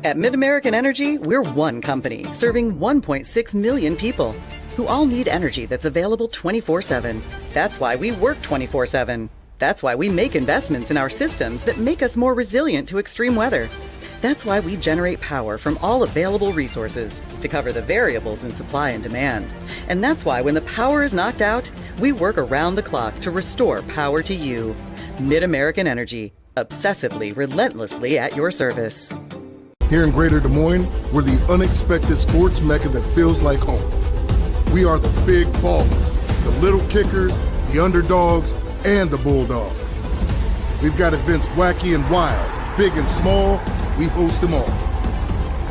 At MidAmerican Energy, we're one company serving 1.6 million people who all need energy that's available 24/7. That's why we work 24/7. That's why we make investments in our systems that make us more resilient to extreme weather. That's why we generate power from all available resources to cover the variables in supply and demand. And that's why when the power is knocked out, we work around the clock to restore power to you. MidAmerican Energy, obsessively, relentlessly at your service. Here in Greater Des Moines, we're the unexpected sports mecca that feels like home. We are the big ballers, the little kickers, the underdogs, and the bulldogs. We've got events wacky and wild, big and small, we host them all.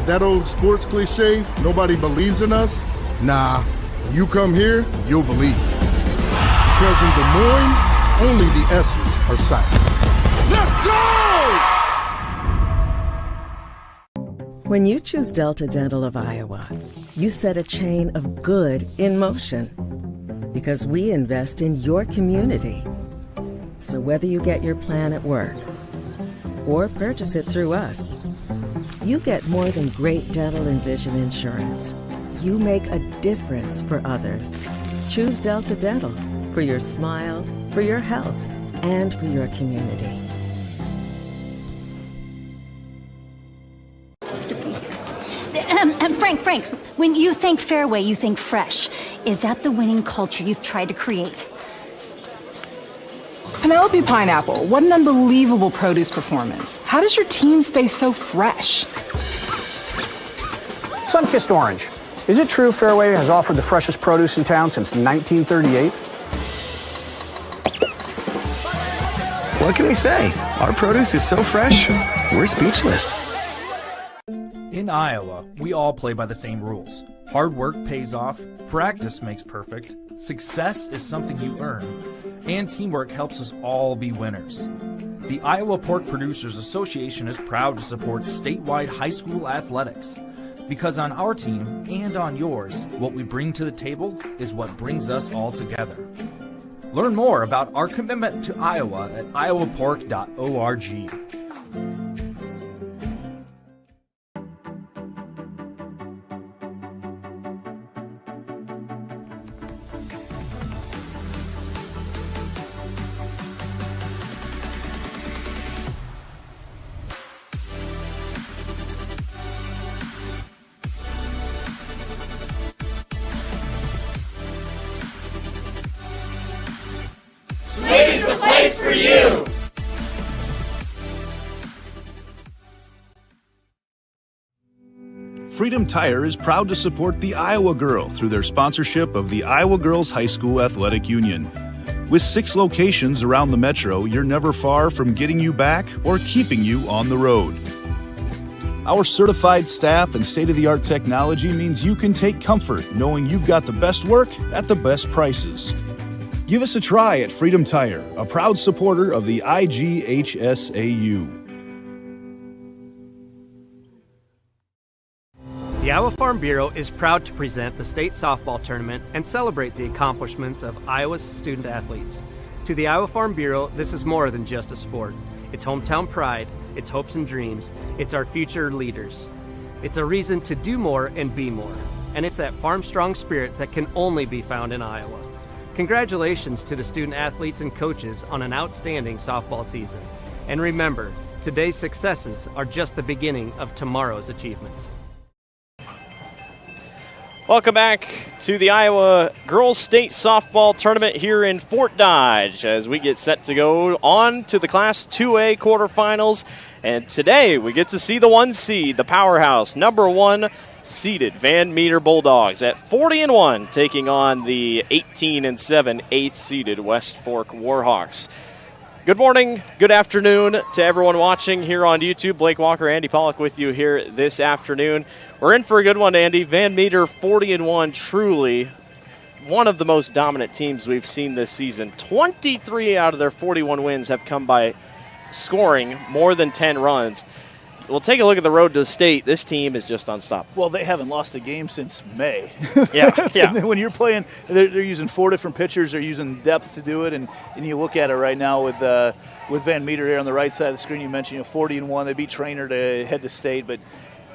That old sports cliche, nobody believes in us? Nah, when you come here, you'll believe. Because in Des Moines, only the S's are silent. Let's go! When you choose Delta Dental of Iowa, you set a chain of good in motion. Because we invest in your community. So whether you get your plan at work or purchase it through us, you get more than great dental and vision insurance. You make a difference for others. Choose Delta Dental for your smile, for your health, and for your community. Frank, when you think Fairway, you think fresh. Is that the winning culture you've tried to create? Penelope Pineapple, what an unbelievable produce performance. How does your team stay so fresh? Sunkissed Orange. Is it true Fairway has offered the freshest produce in town since 1938? What can we say? Our produce is so fresh, we're speechless. In Iowa, we all play by the same rules. Hard work pays off, practice makes perfect, success is something you earn, and teamwork helps us all be winners. The Iowa Pork Producers Association is proud to support statewide high school athletics. Because on our team and on yours, what we bring to the table is what brings us all together. Learn more about our commitment to Iowa at iowapork.org. Freedom Tire is proud to support the Iowa Girl through their sponsorship of the Iowa Girls High School Athletic Union. With 6 locations around the metro, you're never far from getting you back or keeping you on the road. Our certified staff and state-of-the-art technology means you can take comfort knowing you've got the best work at the best prices. Give us a try at Freedom Tire, a proud supporter of the IGHSAU. The Iowa Farm Bureau is proud to present the state softball tournament and celebrate the accomplishments of Iowa's student athletes. To the Iowa Farm Bureau, this is more than just a sport. It's hometown pride, it's hopes and dreams, it's our future leaders. It's a reason to do more and be more. And it's that farm strong spirit that can only be found in Iowa. Congratulations to the student athletes and coaches on an outstanding softball season. And remember, today's successes are just the beginning of tomorrow's achievements. Welcome back to the Iowa Girls State Softball Tournament here in Fort Dodge as we get set to go on to the Class 2A quarterfinals. And today we get to see the 1 seed, the powerhouse, number 1 seeded Van Meter Bulldogs at 40-1, taking on the 18-7 8th seeded West Fork Warhawks. Good morning, good afternoon to everyone watching here on YouTube. Blake Walker, Andy Pollock with you here this afternoon. We're in for a good one, Andy. Van Meter 40-1, truly one of the most dominant teams we've seen this season. 23 out of their 41 wins have come by scoring more than 10 runs. We'll take a look at the road to the state. This team is just unstoppable. Well, they haven't lost a game since May. Yeah. When you're playing, they're using 4 different pitchers. They're using depth to do it, and you look at it right now with Van Meter here on the right side of the screen. You mentioned 40-1. They beat Trainer to head to state, but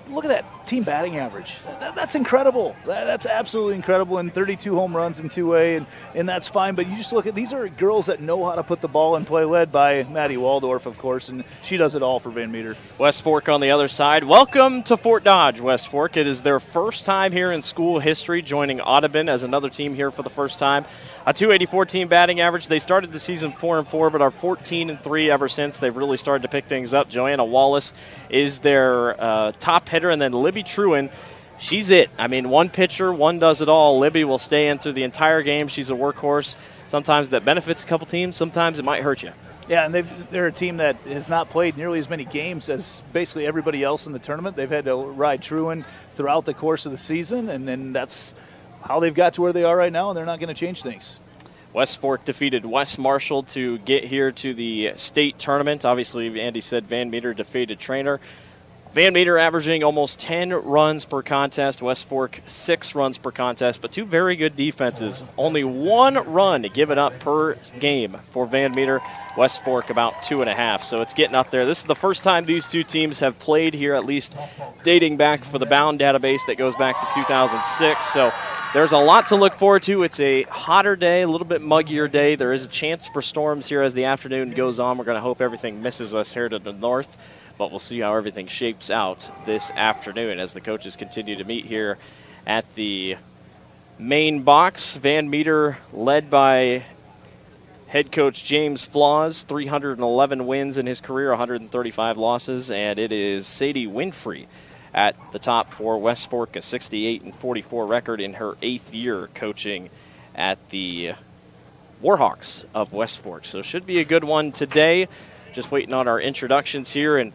look at that team batting average. That's incredible. That's absolutely incredible. And 32 home runs in 2A, and that's fine. But you just look at, these are girls that know how to put the ball in play, led by Maddie Waldorf, of course, and she does it all for Van Meter. West Fork on the other side. Welcome to Fort Dodge, West Fork. It is their first time here in school history, joining Audubon as another team here for the first time. A 284 team batting average. They started the season 4-4, but are 14-3 ever since. They've really started to pick things up. Joanna Wallace is their top hitter, and then Libby Truen, she's it. I mean, one pitcher, one does it all. Libby will stay in through the entire game. She's a workhorse. Sometimes that benefits a couple teams. Sometimes it might hurt you. Yeah, and they're a team that has not played nearly as many games as basically everybody else in the tournament. They've had to ride Truen throughout the course of the season, and then that's how they've got to where they are right now, and they're not going to change things. West Fork defeated West Marshall to get here to the state tournament. Obviously, Andy said Van Meter defeated Trainer. Van Meter averaging almost 10 runs per contest. West Fork 6 runs per contest, but two very good defenses. Only 1 run given up per game for Van Meter. West Fork about 2.5, so it's getting up there. This is the first time these two teams have played here, at least dating back for the Bound database that goes back to 2006. So there's a lot to look forward to. It's a hotter day, a little bit muggier day. There is a chance for storms here as the afternoon goes on. We're going to hope everything misses us here to the north, but we'll see how everything shapes out this afternoon as the coaches continue to meet here at the main box. Van Meter led by head coach James Flaws, 311 wins in his career, 135 losses, and it is Sadie Winfrey at the top for West Fork, a 68-44 record in her 8th year coaching at the Warhawks of West Fork. So should be a good one today. Just waiting on our introductions here, and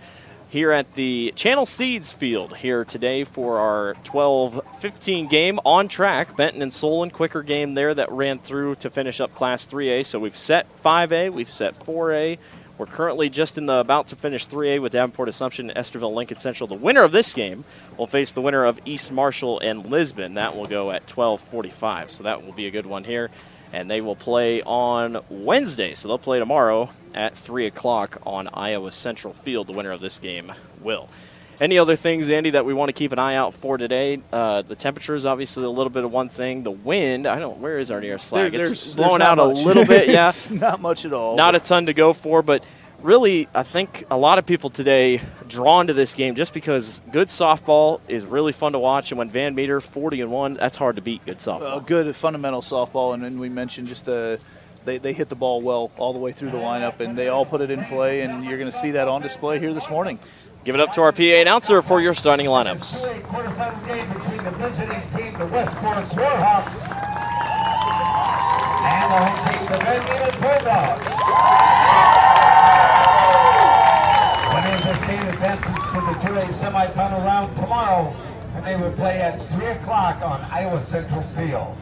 here at the Channel Seeds field here today for our 12-15 game on track. Benton and Solon, quicker game there that ran through to finish up Class 3A. So we've set 5A, we've set 4A. We're currently just about to finish 3A with Davenport Assumption and Esterville Lincoln Central. The winner of this game will face the winner of East Marshall and Lisbon. That will go at 12:45, so that will be a good one here. And they will play on Wednesday, so they'll play tomorrow at 3 o'clock on Iowa Central Field. The winner of this game will. Any other things, Andy, that we want to keep an eye out for today? The temperature is obviously a little bit of one thing. The wind, where is our nearest flag? It's blowing out a little bit, yeah. It's not much at all. Not a ton to go for, but really, I think a lot of people today drawn to this game just because good softball is really fun to watch, and when Van Meter 40-1, that's hard to beat good softball. Good fundamental softball, and then we mentioned just they hit the ball well all the way through the lineup, and they all put it in play, and you're going to see that on display here this morning. Give it up to our PA announcer for your starting lineups. Quarterfinal game between the visiting team, the West Fork Warhawks, and the home team, the Van Meter Bulldogs. Winner of this game advances to the 2A semifinal round tomorrow, and they will play at 3 o'clock on Iowa Central Field.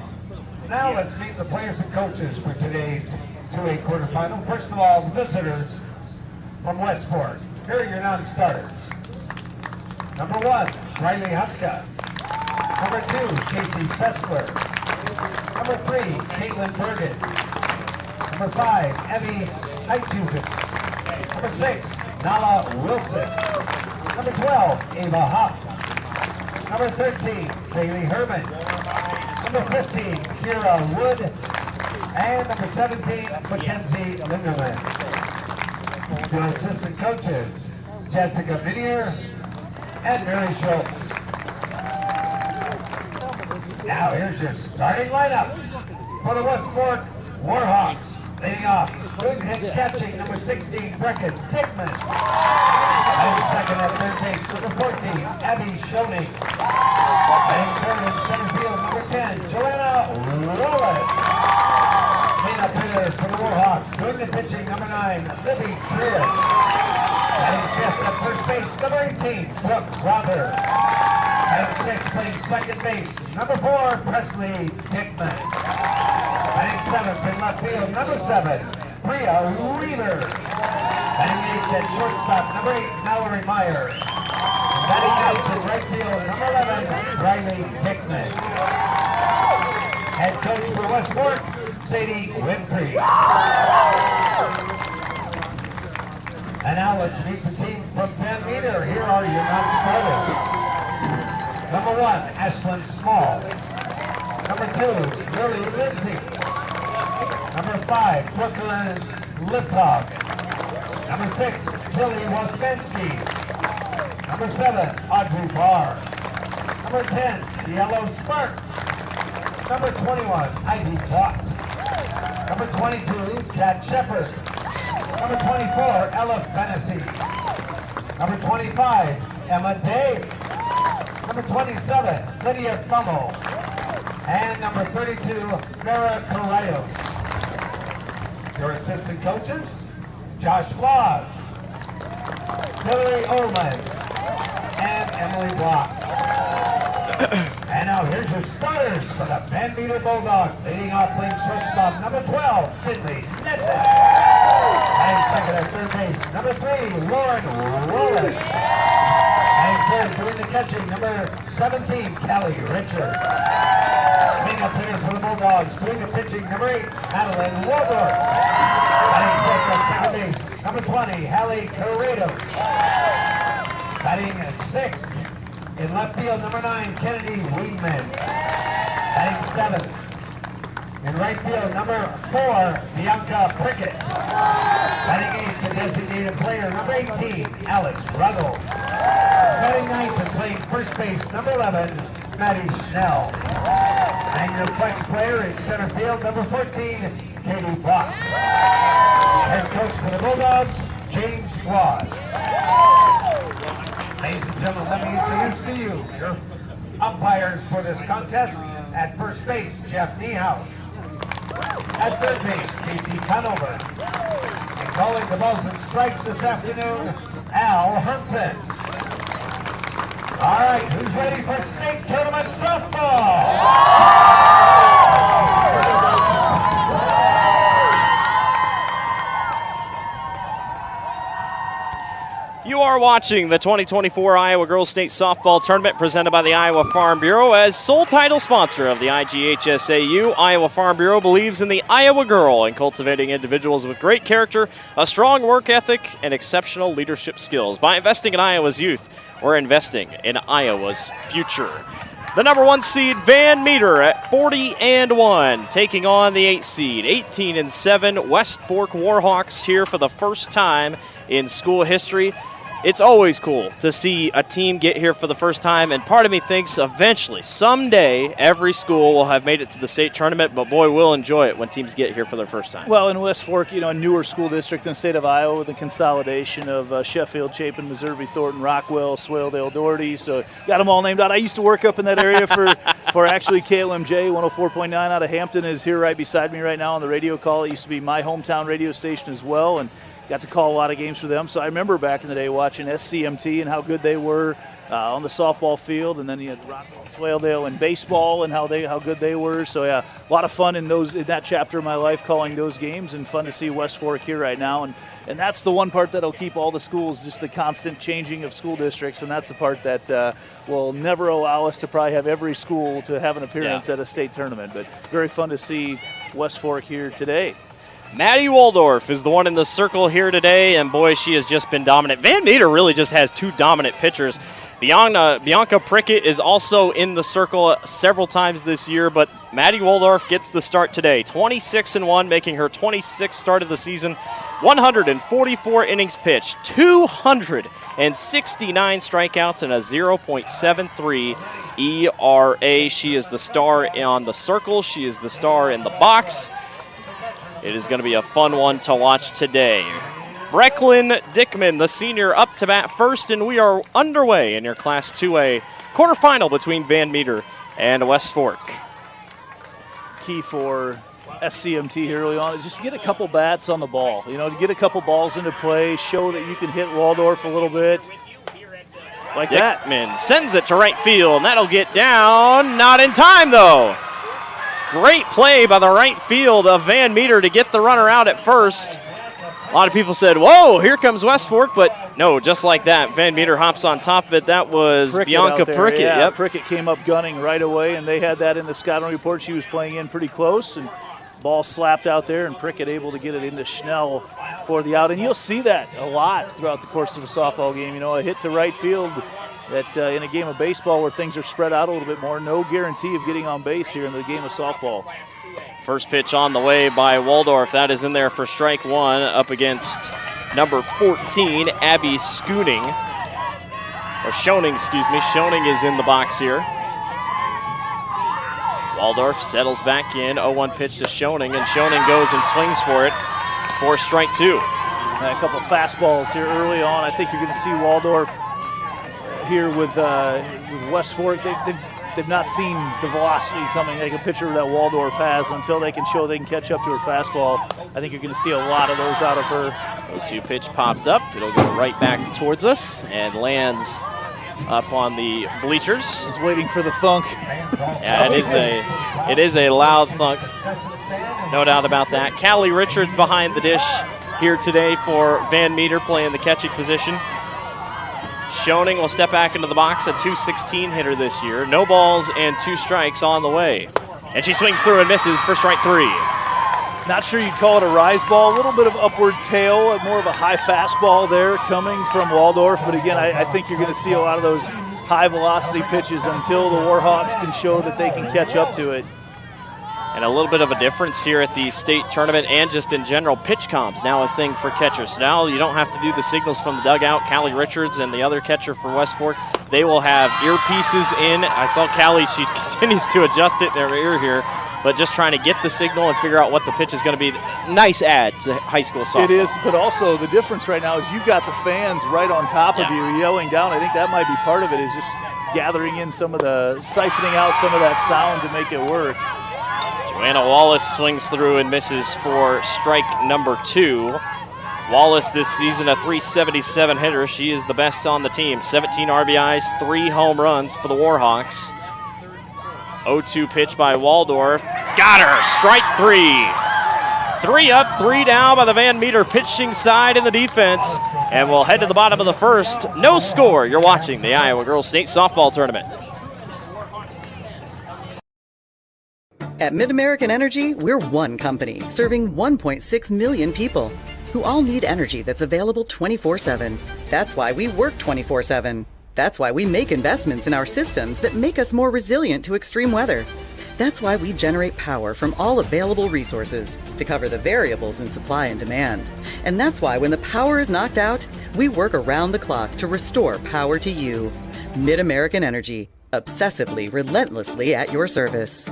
Now let's meet the players and coaches for today's 2A quarterfinal. First of all, the visitors from West Fork. Here are your non-starters. Number 1, Riley Hupka. Number 2, Casey Fessler. Number 3, Caitlin Bergen. Number 5, Evie Heithusen. Number 6, Nala Wilson. Number 12, Ava Hoff. Number 13, Bailey Herman. Number 15, Kira Wood. And number 17, Mackenzie Linderman. Your assistant coaches, Jessica Minier and Mary Schultz. Now here's your starting lineup for the West Fork Warhawks. Leading off, good hit catching, number 16, Brecken Dickman. And second at third base, number 14, Abby Schoening. And third in center field, number 10, Joanna Wallace. Cleanup hitter for the Warhawks, doing the pitching, number 9, Libby Trier. Batting fifth at first base, number 18, Brooke Rother. Batting sixth, playing second base, number 4, Presley Dickman. Batting seventh in left field, number 7, Priya Weaver. Batting eighth at shortstop, number 8, Mallory Meyer. Batting ninth in right field, number 11, Riley Dickman. Head coach for West Fork, Sadie Winfrey. And now let's meet the team from Van Meter. Here are your non-starters. Number 1, Ashlyn Small. Number 2, Lily Lindsay. Number 5, Brooklyn Liptog. Number 6, Jilly Wospensky. Number 7, Audrey Barr. Number 10, Cielo Sparks. Number 21, Ivy Plott. Number 22, Kat Shepard. Number 24, Ella Fennessy. Number 25, Emma Day. Number 27, Lydia Fummel. And number 32, Mara Corrales. Your assistant coaches, Josh Flaws, Hillary Ullman, and Emily Block. And now here's your starters for the Van Meter Bulldogs. Leading off playing shortstop, number 12, Finley Nedved. And second at third base, number 3, Lauren Wallace. And third, doing the catching, number 17, Kelly Richards. Leading up hitter for the Bulldogs, doing the pitching, number 8, Madeline Waldorf. And fourth at second base, number 20, Hallie Corrados. Batting sixth. In left field, number 9, Kennedy Weedman. Batting seventh. In right field, number 4, Bianca Prickett. Batting eighth, the designated player, number 18, Alice Ruggles. Batting ninth and playing first base, number 11, Maddie Schnell. And your flex player in center field, number 14, Katie Block. Head coach for the Bulldogs, James Flaws. Ladies and gentlemen, let me introduce to you your umpires for this contest. At first base, Jeff Niehaus. At third base, Casey Conover. And calling the balls and strikes this afternoon, Al Hermsen. All right, who's ready for state tournament softball? You are watching the 2024 Iowa Girls State Softball Tournament presented by the Iowa Farm Bureau. As sole title sponsor of the IGHSAU, Iowa Farm Bureau believes in the Iowa girl and cultivating individuals with great character, a strong work ethic, and exceptional leadership skills. By investing in Iowa's youth, we're investing in Iowa's future. The number 1 seed, Van Meter, at 40-1, taking on the 8 seed, 18-7, West Fork Warhawks, here for the first time in school history. It's always cool to see a team get here for the first time, and part of me thinks eventually, someday, every school will have made it to the state tournament, but boy, we'll enjoy it when teams get here for their first time. Well, in West Fork, a newer school district in the state of Iowa with the consolidation of Sheffield, Chapin, Missouri, Thornton, Rockwell, Swaledale, Doherty, so got them all named out. I used to work up in that area for actually KLMJ, 104.9 out of Hampton is here right beside me right now on the radio call. It used to be my hometown radio station as well, and got to call a lot of games for them. So I remember back in the day watching SCMT and how good they were on the softball field, and then you had Rockwell, Swaledale in baseball and how good they were. So yeah, a lot of fun in that chapter of my life calling those games, and fun to see West Fork here right now. And that's the one part that'll keep all the schools, just the constant changing of school districts, and that's the part that will never allow us to probably have every school to have an appearance at a state tournament. But very fun to see West Fork here today. Maddie Waldorf is the one in the circle here today, and boy, she has just been dominant. Van Meter really just has 2 dominant pitchers. Bianca Prickett is also in the circle several times this year, but Maddie Waldorf gets the start today. 26-1, making her 26th start of the season. 144 innings pitched, 269 strikeouts, and a 0.73 ERA. She is the star on the circle. She is the star in the box. It is going to be a fun one to watch today. Brecklin Dickman, the senior, up to bat first, and we are underway in your Class 2A quarterfinal between Van Meter and West Fork. Key for SCMT here early on is just to get a couple bats on the ball. To get a couple balls into play, show that you can hit Waldorf a little bit. Like that. Dickman sends it to right field, and that'll get down. Not in time, though. Great play by the right field of Van Meter to get the runner out at first. A lot of people said, whoa, here comes West Fork, but no, just like that, Van Meter hops on top of it. That was Prickett Bianca Prickett. Yeah, yep. Prickett came up gunning right away, and they had that in the scouting report. She was playing in pretty close, and ball slapped out there, and Prickett able to get it into Schnell for the out. And you'll see that a lot throughout the course of a softball game. A hit to right field that in a game of baseball where things are spread out a little bit more, no guarantee of getting on base here in the game of softball. First pitch on the way by Waldorf. That is in there for strike one up against number 14, Abby Schoening. Or Schoening, excuse me. Schoening is in the box here. Waldorf settles back in. 0-1 pitch to Schoening, and Schoening goes and swings for it for strike two. And a couple fastballs here early on. I think you're going to see Waldorf here with West Fork. They've not seen the velocity coming like a pitcher that Waldorf has until they can show they can catch up to her fastball. I think you're going to see a lot of those out of her. 0-2 pitch popped up. It'll go right back towards us and lands up on the bleachers. Just waiting for the thunk. Yeah, it is a loud thunk. No doubt about that. Callie Richards behind the dish here today for Van Meter, playing the catching position. Schoening will step back into the box, a .216 hitter this year. No balls and 2 strikes on the way. And she swings through and misses for strike 3. Not sure you'd call it a rise ball. A little bit of upward tail, more of a high fastball there coming from Waldorf. But again, I think you're going to see a lot of those high velocity pitches until the Warhawks can show that they can catch up to it. And a little bit of a difference here at the state tournament and just in general. Pitch comms now a thing for catchers. So now you don't have to do the signals from the dugout. Callie Richards and the other catcher for West Fork, they will have earpieces in. I saw Callie, she continues to adjust it in her ear here, but just trying to get the signal and figure out what the pitch is going to be. Nice add to high school softball. It is, but also the difference right now is you've got the fans right on top of you yelling down. I think that might be part of it, is just gathering in some of the, siphoning out some of that sound to make it work. Joanna Wallace swings through and misses for strike number 2. Wallace this season a .377 hitter. She is the best on the team. 17 RBIs, 3 home runs for the Warhawks. 0-2 pitch by Waldorf. Got her, strike 3. 3 up, 3 down by the Van Meter pitching side in the defense. And we'll head to the bottom of the first. No score. You're watching the Iowa Girls State Softball Tournament. At MidAmerican Energy, we're one company serving 1.6 million people who all need energy that's available 24/7. That's why we work 24/7. That's why we make investments in our systems that make us more resilient to extreme weather. That's why we generate power from all available resources to cover the variables in supply and demand. And that's why when the power is knocked out, we work around the clock to restore power to you. MidAmerican Energy, obsessively, relentlessly at your service.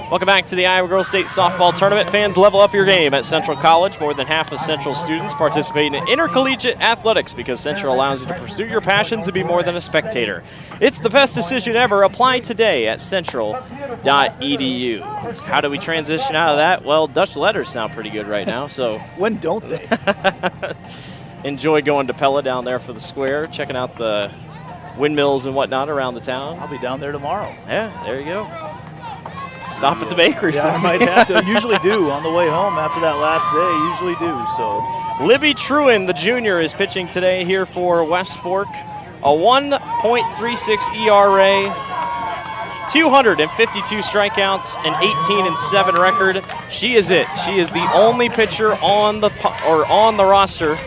Welcome back to the Iowa Girls State Softball Tournament. Fans, level up your game at Central College. More than half of Central students participate in intercollegiate athletics because Central allows you to pursue your passions and be more than a spectator. It's the best decision ever. Apply today at central.edu. How do we transition out of that? Well, Dutch letters sound pretty good right now, so. When don't they? Enjoy going to Pella down there for the square, checking out the windmills and whatnot around the town. I'll be down there tomorrow. Yeah, there you go. Stop at the bakery. Yeah, I might have to. Usually do on the way home after that last day. Usually do. So, Libby Truen, the junior, is pitching today here for West Fork. A 1.36 ERA, 252 strikeouts, an 18-7 record. She is it. She is the only pitcher on the roster,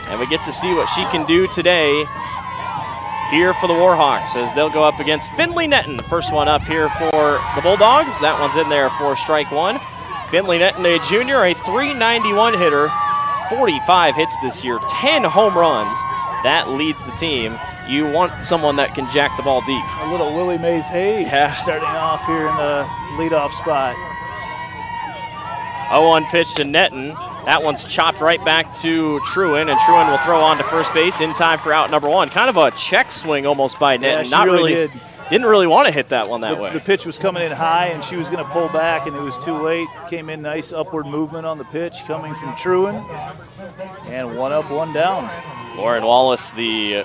and we get to see what she can do today here for the Warhawks as they'll go up against Finley Netton. First one up here for the Bulldogs. That one's in there for strike 1. Finley Netton, a junior, a .391 hitter, 45 hits this year, 10 home runs. That leads the team. You want someone that can jack the ball deep. A little Willie Mays Hayes starting off here in the leadoff spot. 0-1 pitch to Netton. That one's chopped right back to Truen, and Truen will throw on to first base in time for out number 1. Kind of a check swing almost by Netton. Yeah, Didn't really want to hit that one that way. The pitch was coming in high, and she was going to pull back, and it was too late. Came in nice upward movement on the pitch coming from Truen. And 1 up, 1 down. Lauren Wallace, the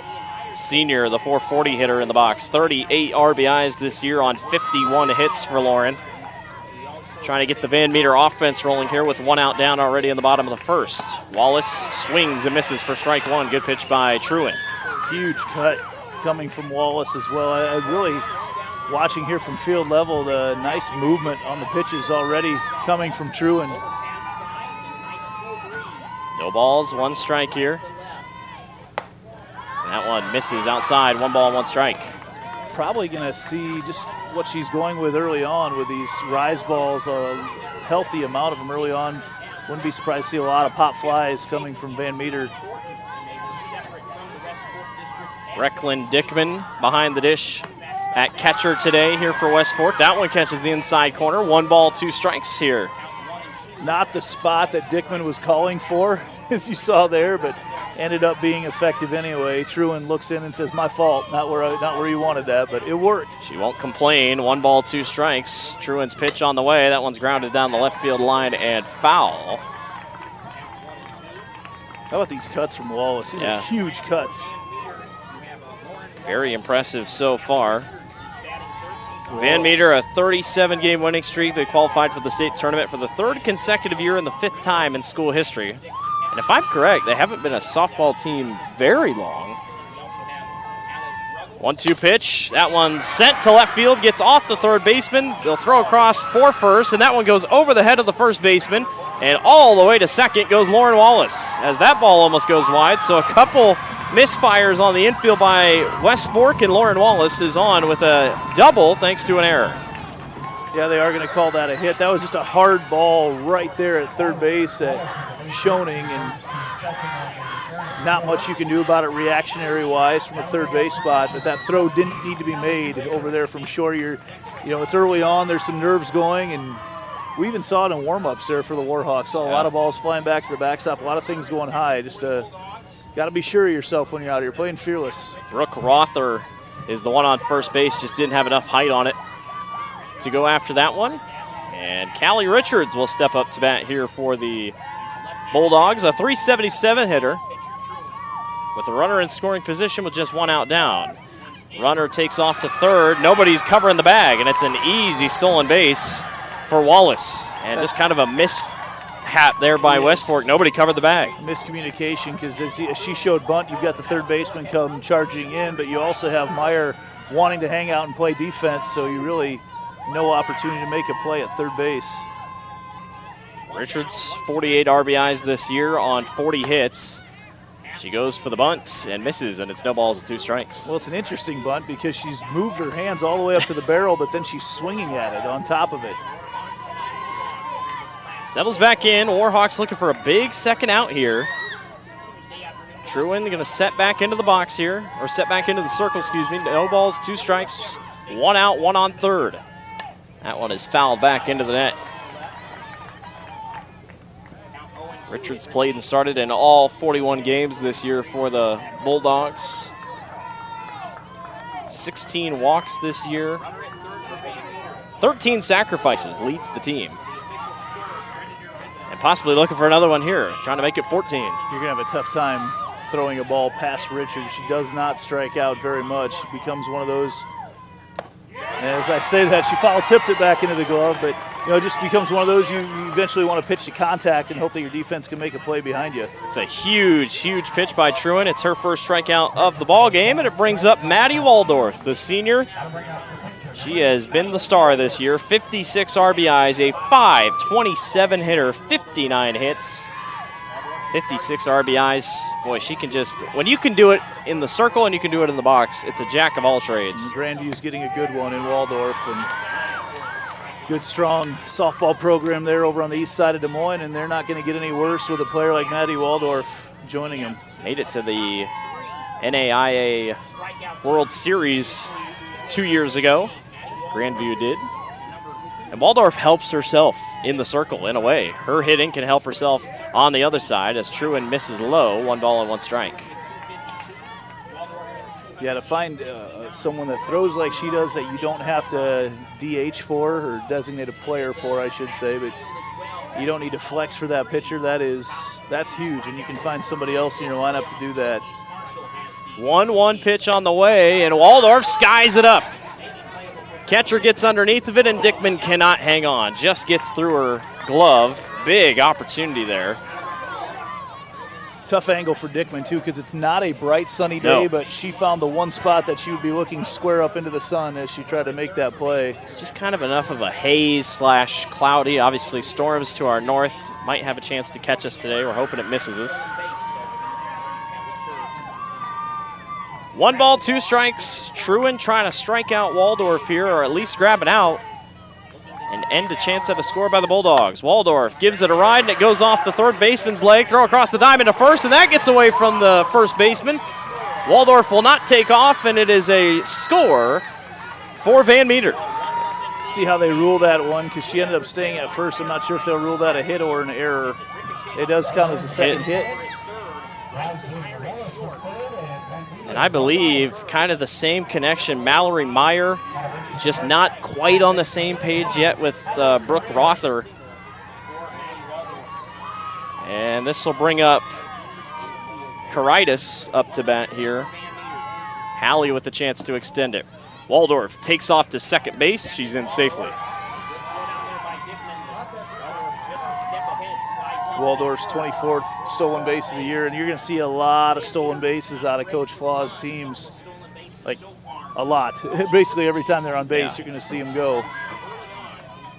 senior, the .440 hitter in the box. 38 RBIs this year on 51 hits for Lauren. trying to get the Van Meter offense rolling here with 1 out down already in the bottom of the first. Wallace swings and misses for strike 1. Good pitch by Truin. Huge cut coming from Wallace as well. I really, watching here from field level, the nice movement on the pitches already coming from Truin. No balls, 1 strike here. And that one misses outside, 1 ball, 1 strike. Probably going to see just what she's going with early on with these rise balls, a healthy amount of them early on. Wouldn't be surprised to see a lot of pop flies coming from Van Meter. Recklin Dickman behind the dish at catcher today here for West Fork. That one catches the inside corner. 1 ball, 2 strikes here. Not the spot that Dickman was calling for, as you saw there, but ended up being effective anyway. Truin looks in and says, "My fault, not where you wanted that," but it worked. She won't complain. 1 ball, 2 strikes. Truin's pitch on the way. That one's grounded down the left field line and foul. How about these cuts from Wallace? These are huge cuts. Very impressive so far. Van Meter, a 37-game winning streak. They qualified for the state tournament for the 3rd consecutive year and the 5th time in school history. And if I'm correct, they haven't been a softball team very long. 1-2 pitch. That one sent to left field, gets off the third baseman. They'll throw across for first, and that one goes over the head of the first baseman. And all the way to second goes Lauren Wallace, as that ball almost goes wide. So a couple misfires on the infield by West Fork, and Lauren Wallace is on with a double thanks to an error. Yeah, they are going to call that a hit. That was just a hard ball right there at third base at Schoening, and not much you can do about it reactionary-wise from a third base spot, but that throw didn't need to be made over there from short. It's early on. There's some nerves going, and we even saw it in warm-ups there for the Warhawks. Saw a lot of balls flying back to the backstop, a lot of things going high. Just got to be sure of yourself when you're out here playing fearless. Brooke Rother is the one on first base, just didn't have enough height on it to go after that one. And Callie Richards will step up to bat here for the Bulldogs, a .377 hitter with a runner in scoring position with just 1 out down. Runner takes off to third. Nobody's covering the bag, and it's an easy stolen base for Wallace. And just kind of a mishap there by West Fork. Nobody covered the bag. Miscommunication, because as she showed bunt, you've got the third baseman come charging in, but you also have Meyer wanting to hang out and play defense, so you really no opportunity to make a play at third base. Richards, 48 RBIs this year on 40 hits. She goes for the bunt and misses, and it's no balls and 2 strikes. Well, it's an interesting bunt because she's moved her hands all the way up to the barrel, but then she's swinging at it on top of it. Settles back in. Warhawks looking for a big second out here. Truin going to set back into the box here, or set back into the circle, excuse me. No balls, 2 strikes, 1 out, 1 on third. That one is fouled back into the net. Richards played and started in all 41 games this year for the Bulldogs. 16 walks this year. 13 sacrifices, leads the team. And possibly looking for another one here, trying to make it 14. You're going to have a tough time throwing a ball past Richards. She does not strike out very much. She becomes one of those, and as I say that, she foul-tipped it back into the glove, but just becomes one of those you eventually want to pitch to contact and hope that your defense can make a play behind you. It's a huge, huge pitch by Truin. It's her first strikeout of the ball game, and it brings up Maddie Waldorf, the senior. She has been the star this year. 56 RBIs, a .527 hitter, 59 hits. 56 RBIs. Boy, she can just, when you can do it in the circle and you can do it in the box, it's a jack of all trades. And Grandview's getting a good one in Waldorf, and good, strong softball program there over on the east side of Des Moines, and they're not going to get any worse with a player like Maddie Waldorf joining them. Made it to the NAIA World Series 2 years ago. Grandview did. And Waldorf helps herself in the circle in a way. Her hitting can help herself on the other side as Truin misses low, 1 ball and 1 strike. Yeah, to find someone that throws like she does that you don't have to DH for, or designate a player for, I should say, but you don't need to flex for that pitcher. That's huge, and you can find somebody else in your lineup to do that. 1-1 pitch on the way, and Waldorf skies it up. Catcher gets underneath of it, and Dickman cannot hang on. Just gets through her glove. Big opportunity there. Tough angle for Dickman, too, because it's not a bright, sunny day, but she found the one spot that she would be looking square up into the sun as she tried to make that play. It's just kind of enough of a haze/cloudy. Obviously, storms to our north might have a chance to catch us today. We're hoping it misses us. 1 ball, 2 strikes. Truin trying to strike out Waldorf here, or at least grab it out and end a chance at a score by the Bulldogs. Waldorf gives it a ride, and it goes off the third baseman's leg. Throw across the diamond to first, and that gets away from the first baseman. Waldorf will not take off, and it is a score for Van Meter. See how they rule that one, because she ended up staying at first. I'm not sure if they'll rule that a hit or an error. It does count as a second hit. And I believe kind of the same connection. Mallory Meyer, just not quite on the same page yet with Brooke Rother. And this will bring up Caritas up to bat here. Hallie with a chance to extend it. Waldorf takes off to second base. She's in safely. Waldorf's 24th stolen base of the year, and you're going to see a lot of stolen bases out of Coach Flaw's teams. Like, a lot. Basically, every time they're on base, you're going to see them go.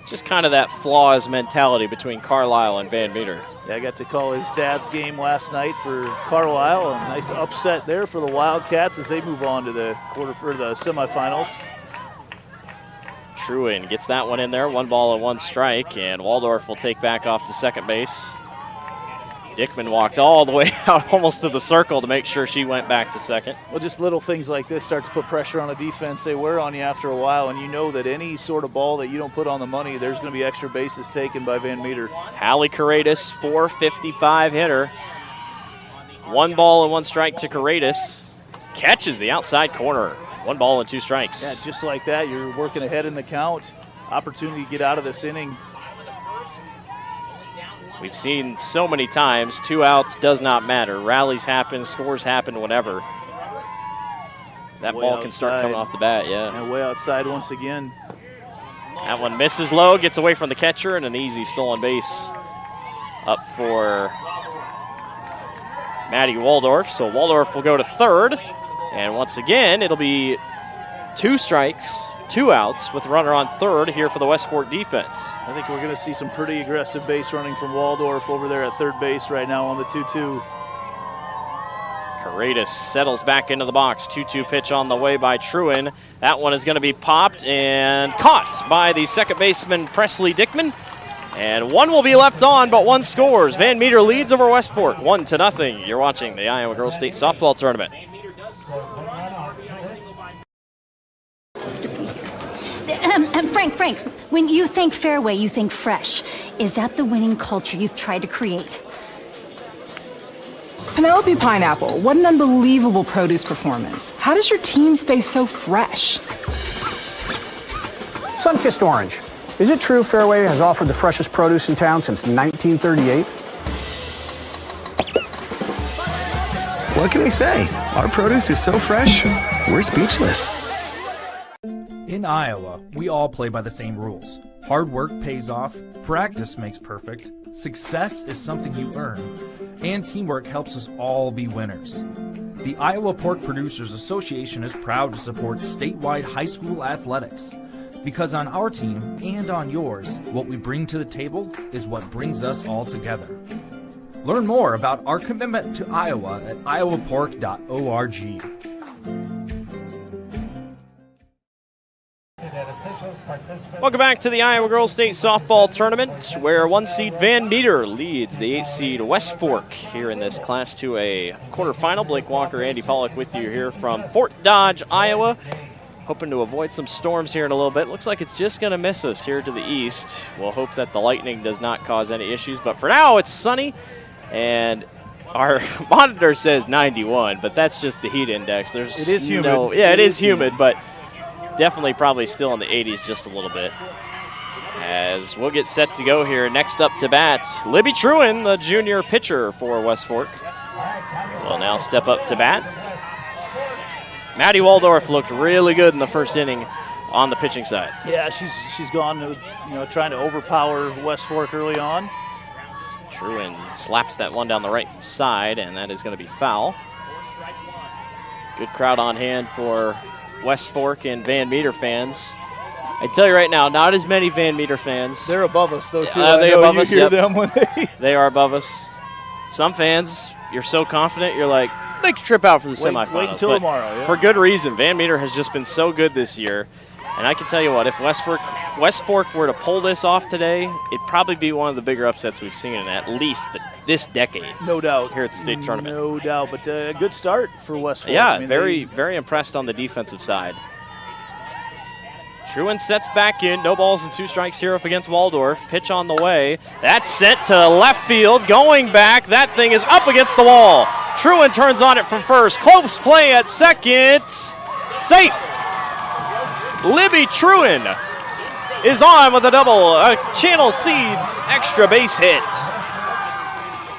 Just kind of that Flaws mentality between Carlisle and Van Meter. Yeah, I got to call his dad's game last night for Carlisle. A nice upset there for the Wildcats as they move on to the semifinals. Truin gets that one in there. 1 ball and 1 strike, and Waldorf will take back off to second base. Dickman walked all the way out almost to the circle to make sure she went back to second. Well, just little things like this start to put pressure on a defense. They wear on you after a while, and you know that any sort of ball that you don't put on the money, there's going to be extra bases taken by Van Meter. Hallie Caritas, 455 hitter. 1 ball and 1 strike to Caritas. Catches the outside corner. 1 ball and 2 strikes. Yeah, just like that, you're working ahead in the count. Opportunity to get out of this inning. We've seen so many times, 2 outs does not matter. Rallies happen, scores happen, whatever. That way ball outside. Can start coming off the bat, yeah. And way outside once again. That one misses low, gets away from the catcher, and an easy stolen base up for Maddie Waldorf. So Waldorf will go to third. And once again, it'll be 2 strikes, 2 outs with a runner on third here for the West Fork defense. I think we're going to see some pretty aggressive base running from Waldorf over there at third base right now on the 2-2. Caritas settles back into the box. 2-2 pitch on the way by Truin. That one is going to be popped and caught by the second baseman Presley Dickman. And 1 will be left on, but 1 scores. Van Meter leads over West Fork 1-0. You're watching the Iowa Girls State Softball Tournament. Frank, when you think fairway, you think fresh. Is that the winning culture you've tried to create? Penelope Pineapple, what an unbelievable produce performance. How does your team stay so fresh? Sun-kissed orange. Is it true Fairway has offered the freshest produce in town since 1938? What can we say? Our produce is so fresh, we're speechless. In Iowa, we all play by the same rules. Hard work pays off, practice makes perfect, success is something you earn, and teamwork helps us all be winners. The Iowa Pork Producers Association is proud to support statewide high school athletics. Because on our team and on yours, what we bring to the table is what brings us all together. Learn more about our commitment to Iowa at iowapork.org. Welcome back to the Iowa Girls State Softball Tournament, where 1 seed Van Meter leads the 8 seed West Fork here in this Class 2A quarterfinal. Blake Walker, Andy Pollock with you here from Fort Dodge, Iowa. Hoping to avoid some storms here in a little bit. Looks like it's just going to miss us here to the east. We'll hope that the lightning does not cause any issues, but for now it's sunny, and our monitor says 91, but that's just the heat index. It is humid. It is humid, but definitely probably still in the 80s just a little bit. As we'll get set to go here. Next up to bat, Libby Truin, the junior pitcher for West Fork, will now step up to bat. Maddie Waldorf looked really good in the first inning on the pitching side. Yeah, she's gone with, trying to overpower West Fork early on. Truin slaps that one down the right side, and that is going to be foul. Good crowd on hand for West Fork and Van Meter fans. I tell you right now, not as many Van Meter fans. They're above us, though, too. Are they above us? You hear Yep. them when They are above us. Some fans, you're so confident, you're like, they could trip out for the semifinals. Wait until tomorrow. Yeah. For good reason. Van Meter has just been so good this year. And I can tell you what, if West Fork were to pull this off today, it'd probably be one of the bigger upsets we've seen in at least this decade. No doubt. Here at the state tournament. No doubt, but a good start for West Fork. Yeah, very impressed on the defensive side. Truin sets back in. No balls and 2 strikes here up against Waldorf. Pitch on the way. That's sent to left field. Going back. That thing is up against the wall. Truin turns on it from first. Close play at second. Safe. Libby Truin is on with a double. A Channel Seeds extra base hit.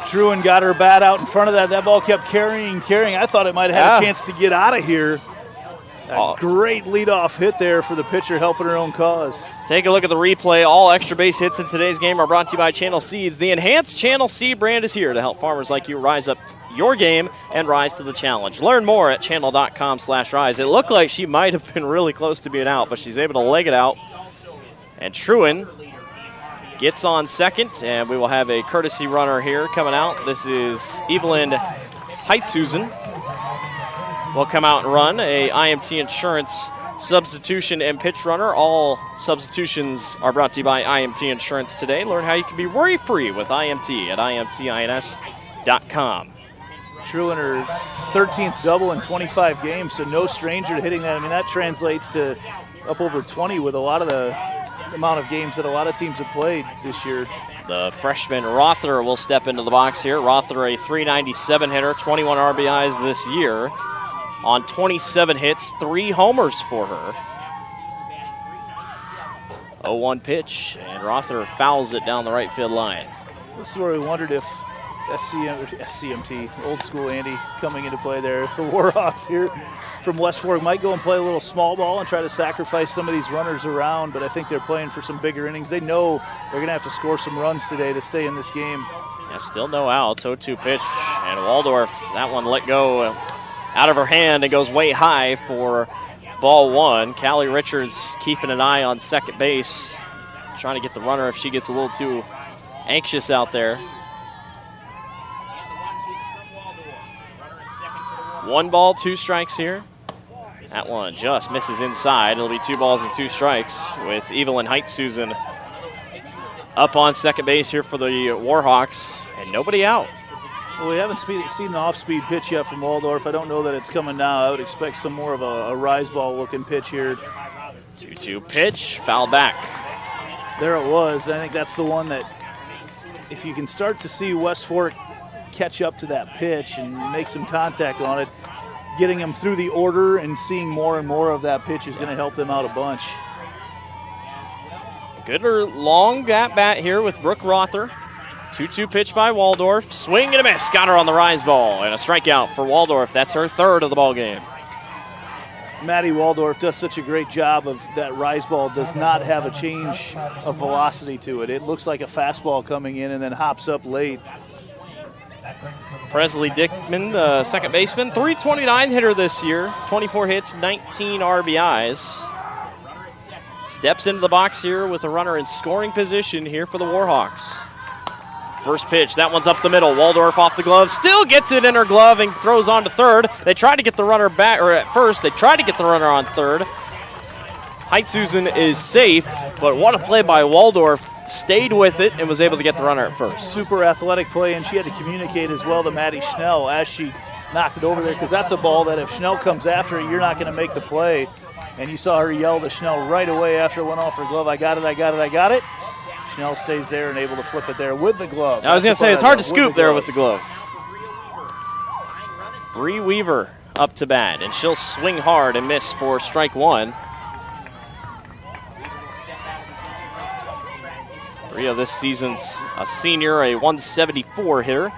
Truin got her bat out in front of that. That ball kept carrying. I thought it might have had a chance to get out of here. A great leadoff hit there for the pitcher, helping her own cause. Take a look at the replay. All extra base hits in today's game are brought to you by Channel Seeds. The enhanced Channel Seed brand is here to help farmers like you rise up your game and rise to the challenge. Learn more at channel.com/rise. It looked like she might have been really close to being out, but she's able to leg it out. And Truin gets on second, and we will have a courtesy runner here coming out. This is Evelyn Heitsusen. Will come out and run a IMT Insurance substitution and pitch runner. All substitutions are brought to you by IMT Insurance today. Learn how you can be worry-free with IMT at imtins.com. Truin her 13th double in 25 games, so no stranger to hitting that. I mean, that translates to up over 20 with a lot of the amount of games that a lot of teams have played this year. The freshman Rother will step into the box here. Rother, a .397 hitter, 21 RBIs this year. On 27 hits, 3 homers for her. 0-1 pitch, and Rother fouls it down the right field line. This is where we wondered if SCMT, old school Andy, coming into play there. If the Warhawks here from West Fork might go and play a little small ball and try to sacrifice some of these runners around, but I think they're playing for some bigger innings. They know they're going to have to score some runs today to stay in this game. Yeah, still no outs, 0-2 pitch, and Waldorf, that one let go out of her hand and goes way high for ball 1. Callie Richards keeping an eye on second base, trying to get the runner if she gets a little too anxious out there. 1 ball, 2 strikes here. That one just misses inside. It'll be 2 balls and 2 strikes with Evelyn Heitsusen up on second base here for the Warhawks, and nobody out. Well, we haven't seen an off-speed pitch yet from Waldorf. I don't know that it's coming now. I would expect some more of a rise ball-looking pitch here. 2-2 pitch, foul back. There it was. I think that's the one that, if you can start to see West Fork catch up to that pitch and make some contact on it, getting them through the order and seeing more and more of that pitch is going to help them out a bunch. Good long at-bat here with Brooke Rother. 2-2 pitch by Waldorf. Swing and a miss. Got her on the rise ball. And a strikeout for Waldorf. That's her 3rd of the ball game. Maddie Waldorf does such a great job of that rise ball. Does not have a change of velocity to it. It looks like a fastball coming in and then hops up late. Presley Dickman, the second baseman, .329 hitter this year. 24 hits, 19 RBIs. Steps into the box here with a runner in scoring position here for the Warhawks. First pitch, that one's up the middle. Waldorf off the glove, still gets it in her glove and throws on to third. They tried to get the runner back, or at first, they tried to get the runner on third. Heitsusen is safe, but what a play by Waldorf. Stayed with it and was able to get the runner at first. Super athletic play, and she had to communicate as well to Maddie Schnell as she knocked it over there, because that's a ball that if Schnell comes after it, you're not going to make the play. And you saw her yell to Schnell right away after it went off her glove, I got it, I got it, I got it. Schnell stays there and able to flip it there with the glove. I was going to say, it's hard to scoop there with the glove. Bree Weaver up to bat, and she'll swing hard and miss for strike 1. Bria this season's a senior, a .174 hitter.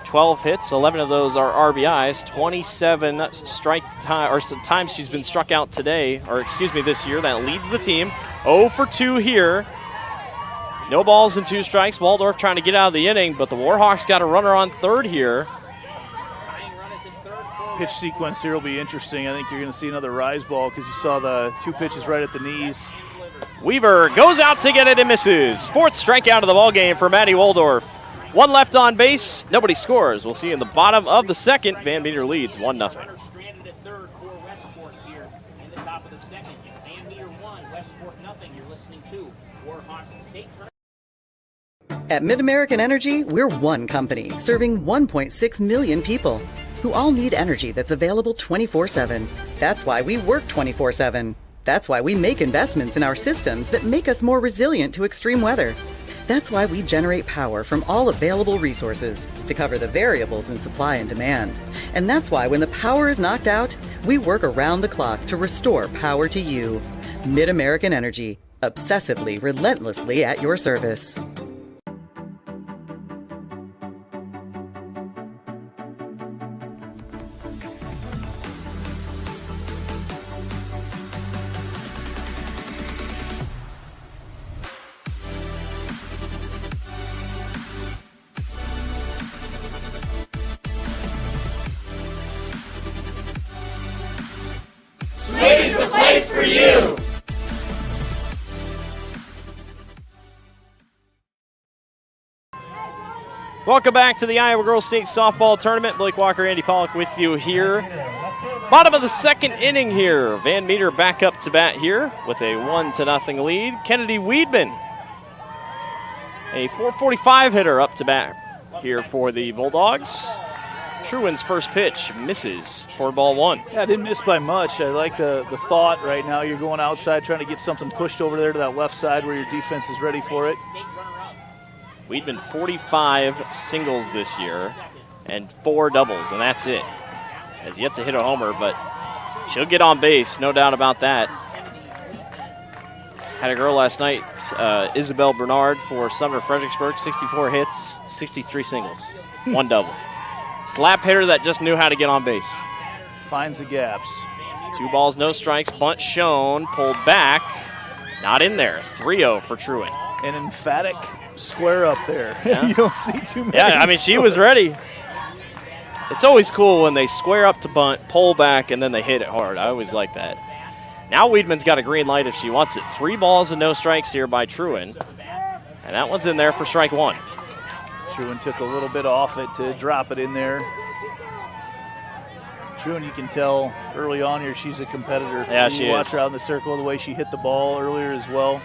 12 hits, 11 of those are RBIs, 27 times she's been struck out today, this year. That leads the team. 0 for 2 here. No balls and 2 strikes. Waldorf trying to get out of the inning, but the Warhawks got a runner on third here. Pitch sequence here will be interesting. I think you're going to see another rise ball because you saw the 2 pitches right at the knees. Weaver goes out to get it and misses. 4th strikeout of the ball game for Maddie Waldorf. 1 left on base. Nobody scores. We'll see in the bottom of the 2nd. Van Meter leads 1-0. At Mid-American Energy, we're one company serving 1.6 million people who all need energy that's available 24/7. That's why we work 24/7. That's why we make investments in our systems that make us more resilient to extreme weather. That's why we generate power from all available resources to cover the variables in supply and demand. And that's why when the power is knocked out, we work around the clock to restore power to you. Mid-American Energy, obsessively, relentlessly at your service. Slade's the place for you! Welcome back to the Iowa Girls State Softball Tournament. Blake Walker, Andy Pollock with you here. Bottom of the 2nd inning here. Van Meter back up to bat here with a 1-0 lead. Kennedy Weedman, a .445 hitter, up to bat here for the Bulldogs. Truan's first pitch misses for ball 1. Yeah, I didn't miss by much. I like the thought right now. You're going outside trying to get something pushed over there to that left side where your defense is ready for it. Weedman 45 singles this year and 4 doubles, and that's it. Has yet to hit a homer, but she'll get on base, no doubt about that. Had a girl last night, Isabel Bernard for Sumner Fredericksburg, 64 hits, 63 singles, 1 double. Slap hitter that just knew how to get on base. Finds the gaps. 2 balls, no strikes, bunt shown, pulled back, not in there. 3-0 for Truan. An emphatic square up there. Yeah. You don't see too many. Yeah, I mean, she was ready. It's always cool when they square up to bunt, pull back, and then they hit it hard. I always like that. Now Weedman's got a green light if she wants it. 3 balls and no strikes here by Truan. And that one's in there for strike 1. Truan took a little bit off it to drop it in there. Truan, you can tell early on here she's a competitor. Yeah, she is. Watch her out in the circle, the way she hit the ball earlier as well.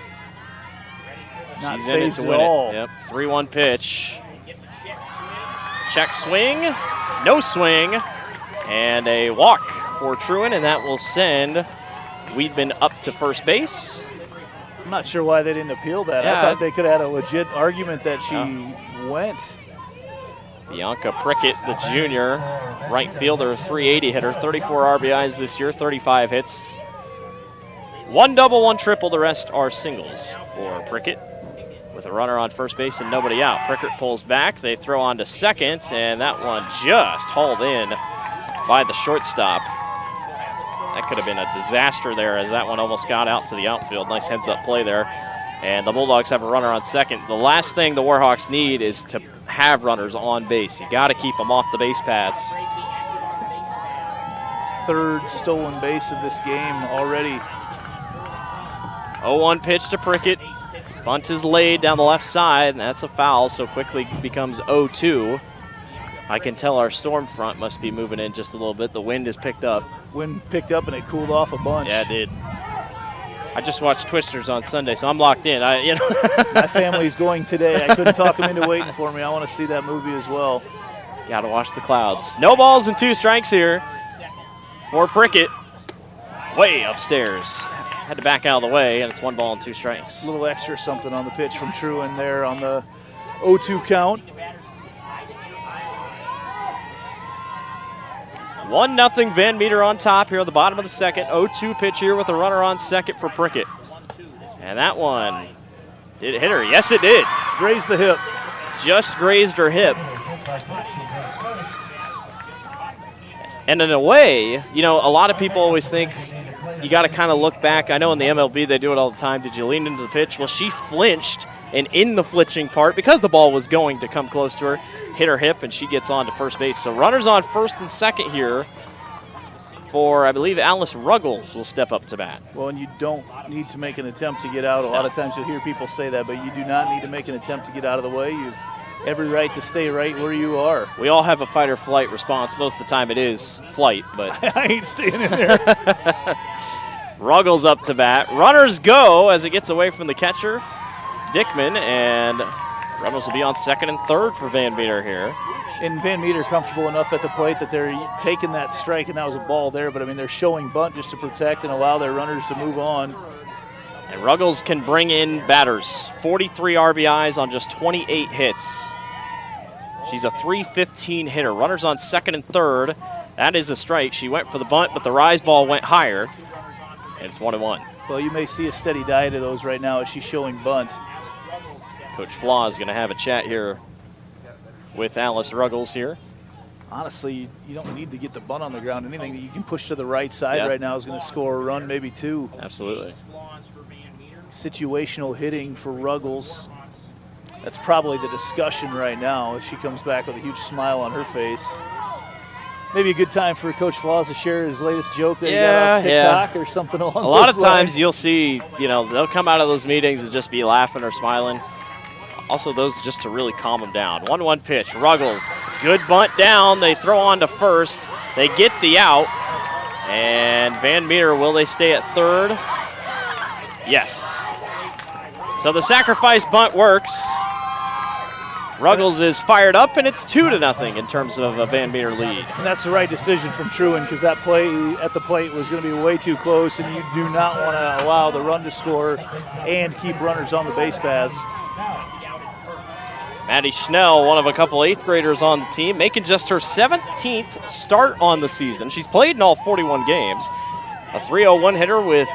Not She's in it to win it. Yep, 3-1 pitch. Check swing, no swing, and a walk for Truan, and that will send Weedman up to first base. I'm not sure why they didn't appeal that. Yeah. I thought they could have had a legit argument that she went. Bianca Prickett, the junior, right fielder, 380 hitter, 34 RBIs this year, 35 hits. 1 double, 1 triple, the rest are singles for Prickett. With a runner on first base and nobody out. Prickett pulls back, they throw on to second, and that one just hauled in by the shortstop. That could have been a disaster there as that one almost got out to the outfield. Nice heads-up play there. And the Bulldogs have a runner on second. The last thing the Warhawks need is to have runners on base. You got to keep them off the base paths. 3rd stolen base of this game already. 0-1 pitch to Prickett. Bunt is laid down the left side, and that's a foul, so quickly becomes 0-2. I can tell our storm front must be moving in just a little bit. The wind has picked up. Wind picked up and it cooled off a bunch. Yeah, it did. I just watched Twisters on Sunday, so I'm locked in. My family's going today. I couldn't talk them into waiting for me. I want to see that movie as well. Got to watch the clouds. No balls and 2 strikes here for Prickett. Way upstairs. Had to back out of the way, and it's 1 ball and 2 strikes. A little extra something on the pitch from Truan there on the 0-2 count. 1-0 Van Meter on top here at the bottom of the 2nd. 0-2 pitch here with a runner on second for Prickett. And that one, did it hit her? Yes, it did. Grazed the hip. Just grazed her hip. And in a way, you know, a lot of people always think you got to kind of look back. I know in the MLB they do it all the time. Did you lean into the pitch? Well, she flinched, and in the flinching part, because the ball was going to come close to her, hit her hip, and she gets on to first base. So runners on first and second here for, I believe, Alice Ruggles will step up to bat. Well, and you don't need to make an attempt to get out. A lot of times you'll hear people say that, but you do not need to make an attempt to get out of the way. You've every right to stay right where you are. We all have a fight or flight response. Most of the time it is flight, but I ain't staying in there. Ruggles up to bat. Runners go as it gets away from the catcher, Dickman, and Ruggles will be on second and third for Van Meter here. And Van Meter comfortable enough at the plate that they're taking that strike, and that was a ball there, but I mean they're showing bunt just to protect and allow their runners to move on. And Ruggles can bring in batters. 43 RBIs on just 28 hits. She's a .315 hitter. Runners on second and third. That is a strike. She went for the bunt, but the rise ball went higher. And it's 1-1. Well, you may see a steady diet of those right now as she's showing bunt. Coach Flaw is going to have a chat here with Alice Ruggles here. Honestly, you don't need to get the bunt on the ground. Anything that you can push to the right side right now is going to score a run, maybe two. Absolutely. Situational hitting for Ruggles. That's probably the discussion right now as she comes back with a huge smile on her face. Maybe a good time for Coach Flaws to share his latest joke that he got off TikTok or something along those lines. A lot of times you'll see, you know, they'll come out of those meetings and just be laughing or smiling. Also, those just to really calm them down. 1-1 pitch. Ruggles, good bunt down. They throw on to first. They get the out. And Van Meter, will they stay at third? Yes. So the sacrifice bunt works. Ruggles is fired up, and it's 2-0 in terms of a Van Meter lead. And that's the right decision from Truin, because that play at the plate was going to be way too close, and you do not want to allow the run to score and keep runners on the base paths. Maddie Schnell, one of a couple 8th graders on the team, making just her 17th start on the season. She's played in all 41 games. A .301 hitter with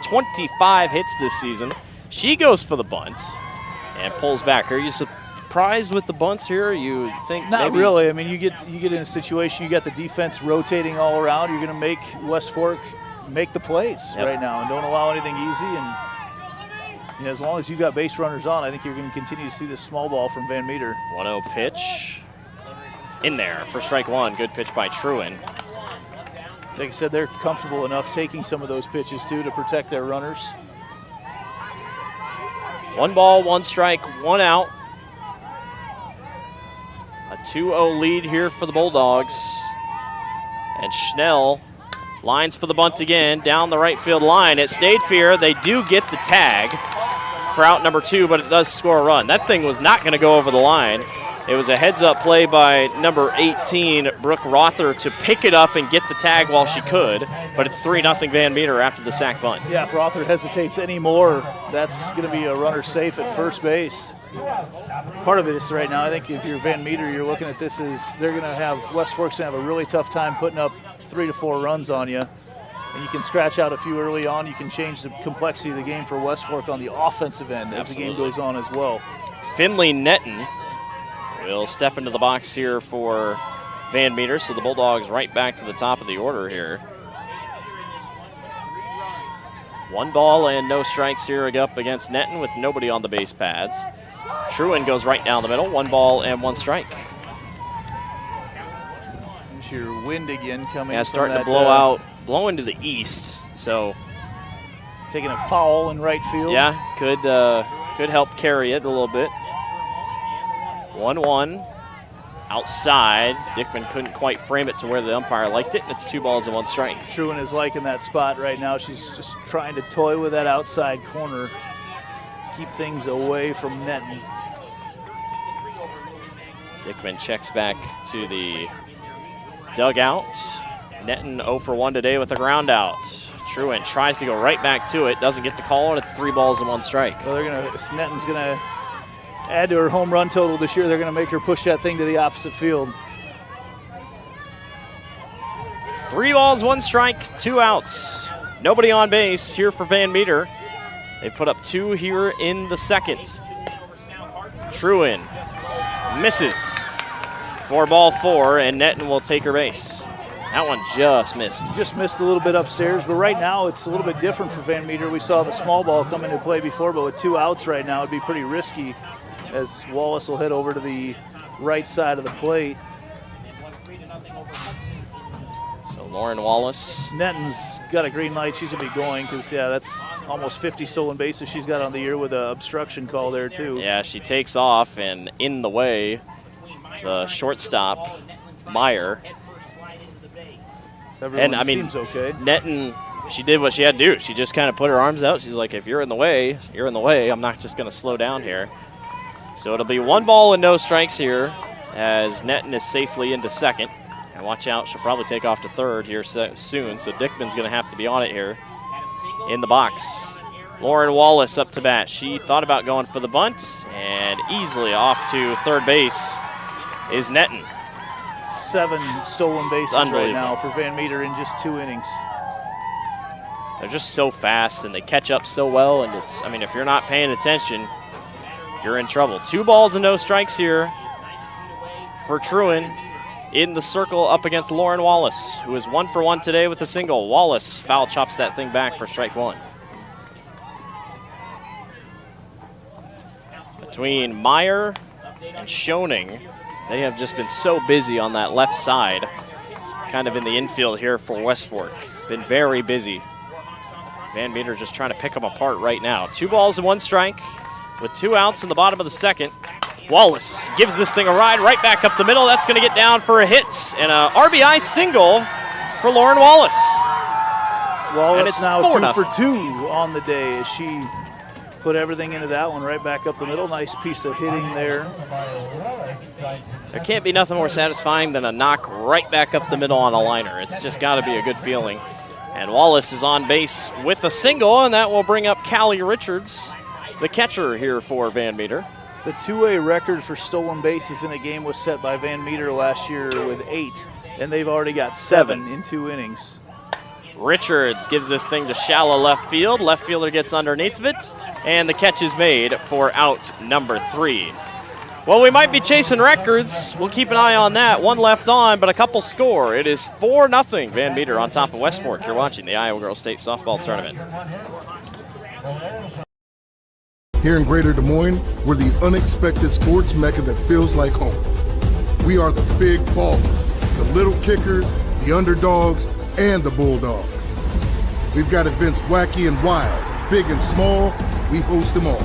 25 hits this season. She goes for the bunt and pulls back. Are you surprised with the bunts here? You think not maybe? Really. I mean, you get in a situation, you got the defense rotating all around. You're going to make West Fork make the plays right now and don't allow anything easy. And you know, as long as you got base runners on, I think you're going to continue to see this small ball from Van Meter. 1-0 pitch in there for strike one. Good pitch by Truin. Like I said, they're comfortable enough taking some of those pitches too to protect their runners. 1 ball, 1 strike, 1 out. A 2-0 lead here for the Bulldogs. And Schnell lines for the bunt again down the right field line. It stayed fair. They do get the tag for out number 2, but it does score a run. That thing was not going to go over the line. It was a heads-up play by number 18, Brooke Rother, to pick it up and get the tag while she could, but it's 3-0 Van Meter after the sack bunt. Yeah, if Rother hesitates anymore, that's going to be a runner safe at first base. Part of it is right now, I think if you're Van Meter, you're looking at this as they're going to have, West Fork's going to have a really tough time putting up 3 to 4 runs on you. And you can scratch out a few early on. You can change the complexity of the game for West Fork on the offensive end as the game goes on as well. Finley Netton will step into the box here for Van Meter, so the Bulldogs right back to the top of the order here. 1 ball and no strikes here up against Netton with nobody on the base paths. Truin goes right down the middle, 1 ball and 1 strike. There's your wind again coming. Yeah, starting to blow out, blow into the east, so. Taking a foul in right field. Yeah, could help carry it a little bit. 1-1 outside. Dickman couldn't quite frame it to where the umpire liked it, and it's 2 balls and 1 strike. Truin is liking that spot right now. She's just trying to toy with that outside corner, keep things away from Netton. Dickman checks back to the dugout. Netton 0 for 1 today with a ground out. Truin tries to go right back to it, doesn't get the call, and it's 3 balls and 1 strike. Well, if Netton's gonna add to her home run total this year, they're going to make her push that thing to the opposite field. 3 balls, 1 strike, 2 outs. Nobody on base here for Van Meter. They've put up 2 here in the second. Truin misses. 4 ball 4, and Netton will take her base. That one just missed. Just missed a little bit upstairs, but right now it's a little bit different for Van Meter. We saw the small ball come into play before, but with 2 outs right now, it'd be pretty risky as Wallace will head over to the right side of the plate. So Lauren Wallace. Netton's got a green light. She's going to be going because, yeah, that's almost 50 stolen bases she's got on the year with an obstruction call there, too. Yeah, she takes off, and in the way, the shortstop, Meyer. Everyone and I mean, seems okay. Netton, she did what she had to do. She just kind of put her arms out. She's like, if you're in the way, you're in the way. I'm not just going to slow down here. So it'll be 1 ball and no strikes here as Netton is safely into second. And watch out, she'll probably take off to third here soon. So Dickman's going to have to be on it here in the box. Lauren Wallace up to bat. She thought about going for the bunt, and easily off to third base is Netton. 7 stolen bases right now for Van Meter in just 2 innings. They're just so fast, and they catch up so well, and it's, I mean, if you're not paying attention, you're in trouble. 2 balls and no strikes here for Truin in the circle up against Lauren Wallace, who is 1 for 1 today with a single. Wallace foul chops that thing back for strike 1. Between Meyer and Schoening, they have just been so busy on that left side, kind of in the infield here for West Fork. Been very busy. Van Meter just trying to pick them apart right now. 2 balls and 1 strike with 2 outs in the bottom of the second. Wallace gives this thing a ride right back up the middle. That's going to get down for a hit and a RBI single for Lauren Wallace. Wallace now 2 for 2 on the day as she put everything into that one right back up the middle. Nice piece of hitting there. There can't be nothing more satisfying than a knock right back up the middle on a liner. It's just got to be a good feeling. And Wallace is on base with a single, and that will bring up Callie Richards, the catcher here for Van Meter. The 2A record for stolen bases in a game was set by Van Meter last year with 8, and they've already got 7 in 2 innings. Richards gives this thing to shallow left field. Left fielder gets underneath of it, and the catch is made for out number 3. Well, we might be chasing records. We'll keep an eye on that. 1 left on, but a couple score. It is 4-0 Van Meter on top of West Fork. You're watching the Iowa Girls State Softball Tournament. Here in Greater Des Moines, we're the unexpected sports mecca that feels like home. We are the big ballers, the little kickers, the underdogs, and the bulldogs. We've got events wacky and wild, big and small, we host them all.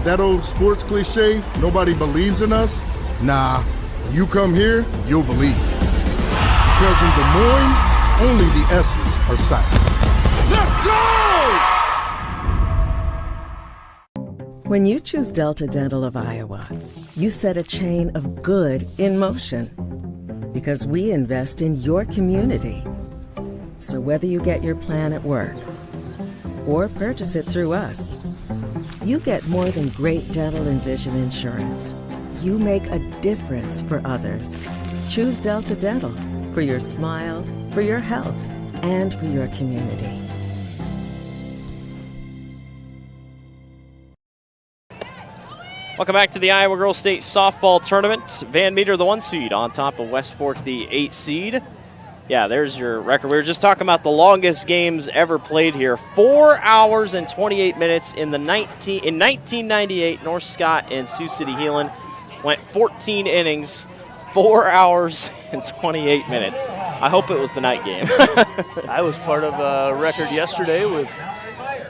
That old sports cliche, nobody believes in us? Nah, when you come here, you'll believe. Because in Des Moines, only the S's are silent. Let's go! When you choose Delta Dental of Iowa, you set a chain of good in motion. Because we invest in your community. So whether you get your plan at work or purchase it through us, you get more than great dental and vision insurance. You make a difference for others. Choose Delta Dental for your smile, for your health, and for your community. Welcome back to the Iowa Girls State Softball Tournament. Van Meter, the 1 seed, on top of West Fork, the 8 seed. Yeah, there's your record. We were just talking about the longest games ever played here. 4 hours and 28 minutes in 1998. North Scott and Sioux City Heelan went 14 innings, 4 hours and 28 minutes. I hope it was the night game. I was part of a record yesterday with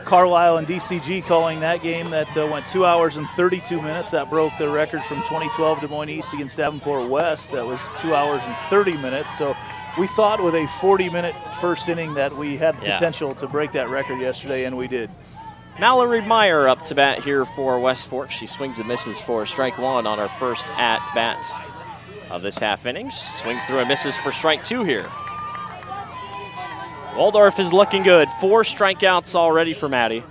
Carlisle and DCG calling that game that went 2 hours and 32 minutes. That broke the record from 2012 Des Moines East against Davenport West. That was 2 hours and 30 minutes. So we thought with a 40-minute first inning that we had potential to break that record yesterday, and we did. Mallory Meyer up to bat here for West Fork. She swings and misses for strike 1 on her first at-bat of this half inning. She swings through and misses for strike 2 here. Waldorf is looking good. 4 strikeouts already for Maddie.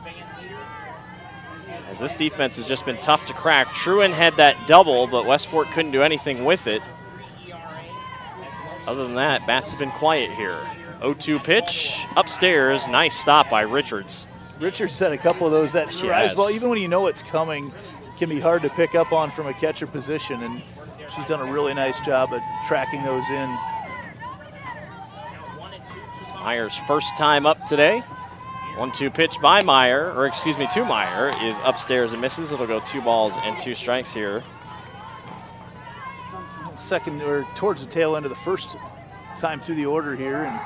As this defense has just been tough to crack. Truin had that double, but West Fork couldn't do anything with it. Other than that, bats have been quiet here. 0-2 pitch, upstairs, nice stop by Richards. Richards had a couple of those that rise ball, even when you know it's coming, can be hard to pick up on from a catcher position, and she's done a really nice job at tracking those in. Meyer's first time up today. 1-2 pitch by Meyer, to Meyer, is upstairs and misses. It'll go 2 balls and 2 strikes here. Second, or towards the tail end of the first time through the order here, and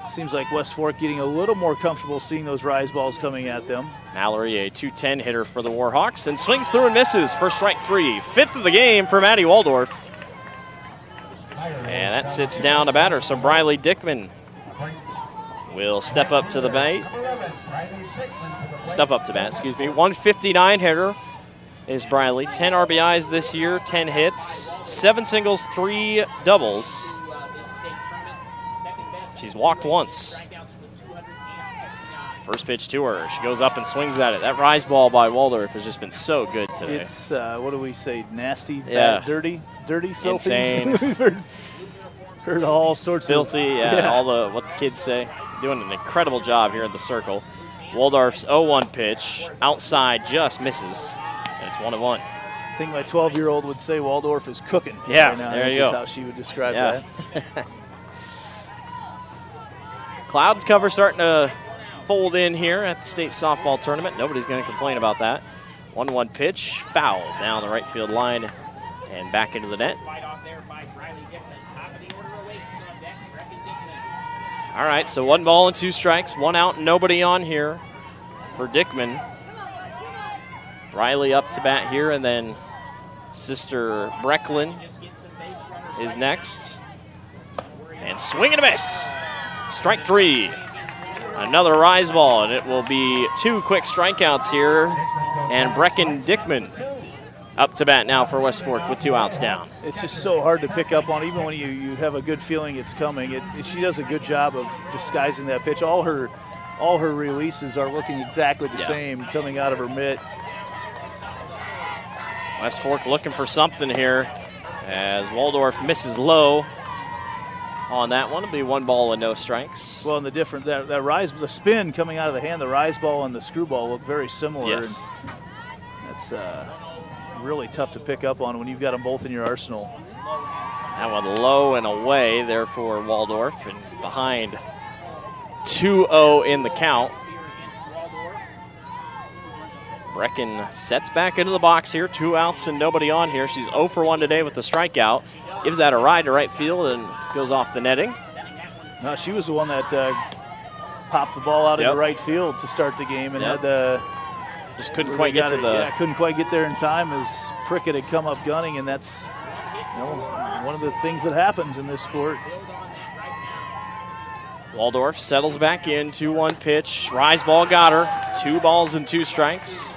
seems like West Fork getting a little more comfortable seeing those rise balls coming at them. Mallory, a .210 hitter for the Warhawks, and swings through and misses for strike 3. 5th of the game for Maddie Waldorf. And that sits down a batter, so Briley Dickman will step up to bat. 159 hitter is Briley. 10 RBIs this year, 10 hits, 7 singles, 3 doubles. She's walked once. First pitch to her. She goes up and swings at it. That rise ball by Waldorf has just been so good today. It's, what do we say, nasty, yeah. bad, dirty, filthy? Insane. We've heard all sorts filthy, of... all what the kids say. Doing an incredible job here at the circle. Waldorf's 0-1 pitch. Outside just misses. And it's 1-1. I think my 12-year-old would say Waldorf is cooking. Yeah, right now. there you go. That's how she would describe that. Cloud cover starting to fold in here at the state softball tournament. Nobody's going to complain about that. 1-1 pitch, foul down the right field line and back into the net. All right, so 1 ball and 2 strikes, 1 out, nobody on here for Dickman. Riley up to bat here, and then Sister Brecklin is next. And swing and a miss. Strike 3. Another rise ball, and it will be 2 quick strikeouts here. And Brecken Dickman up to bat now for West Fork with 2 outs down. It's just so hard to pick up on, even when you have a good feeling it's coming. She does a good job of disguising that pitch. All her releases are looking exactly the same coming out of her mitt. West Fork looking for something here as Waldorf misses low on that one. It'll be 1 ball and no strikes. Well, and that rise, the spin coming out of the hand, the rise ball and the screwball look very similar. Yes. And that's really tough to pick up on when you've got them both in your arsenal. That one low and away there for Waldorf, and behind 2-0 in the count. Brecken sets back into the box here. 2 outs and nobody on here. She's 0 for 1 today with the strikeout. Gives that a ride to right field and goes off the netting. No, she was the one that popped the ball out into right field to start the game and had the... Just couldn't quite get to the... Yeah, couldn't quite get there in time as Prickett had come up gunning, and that's one of the things that happens in this sport. Waldorf settles back in, 2-1 pitch. Rise ball got her. 2 balls and 2 strikes.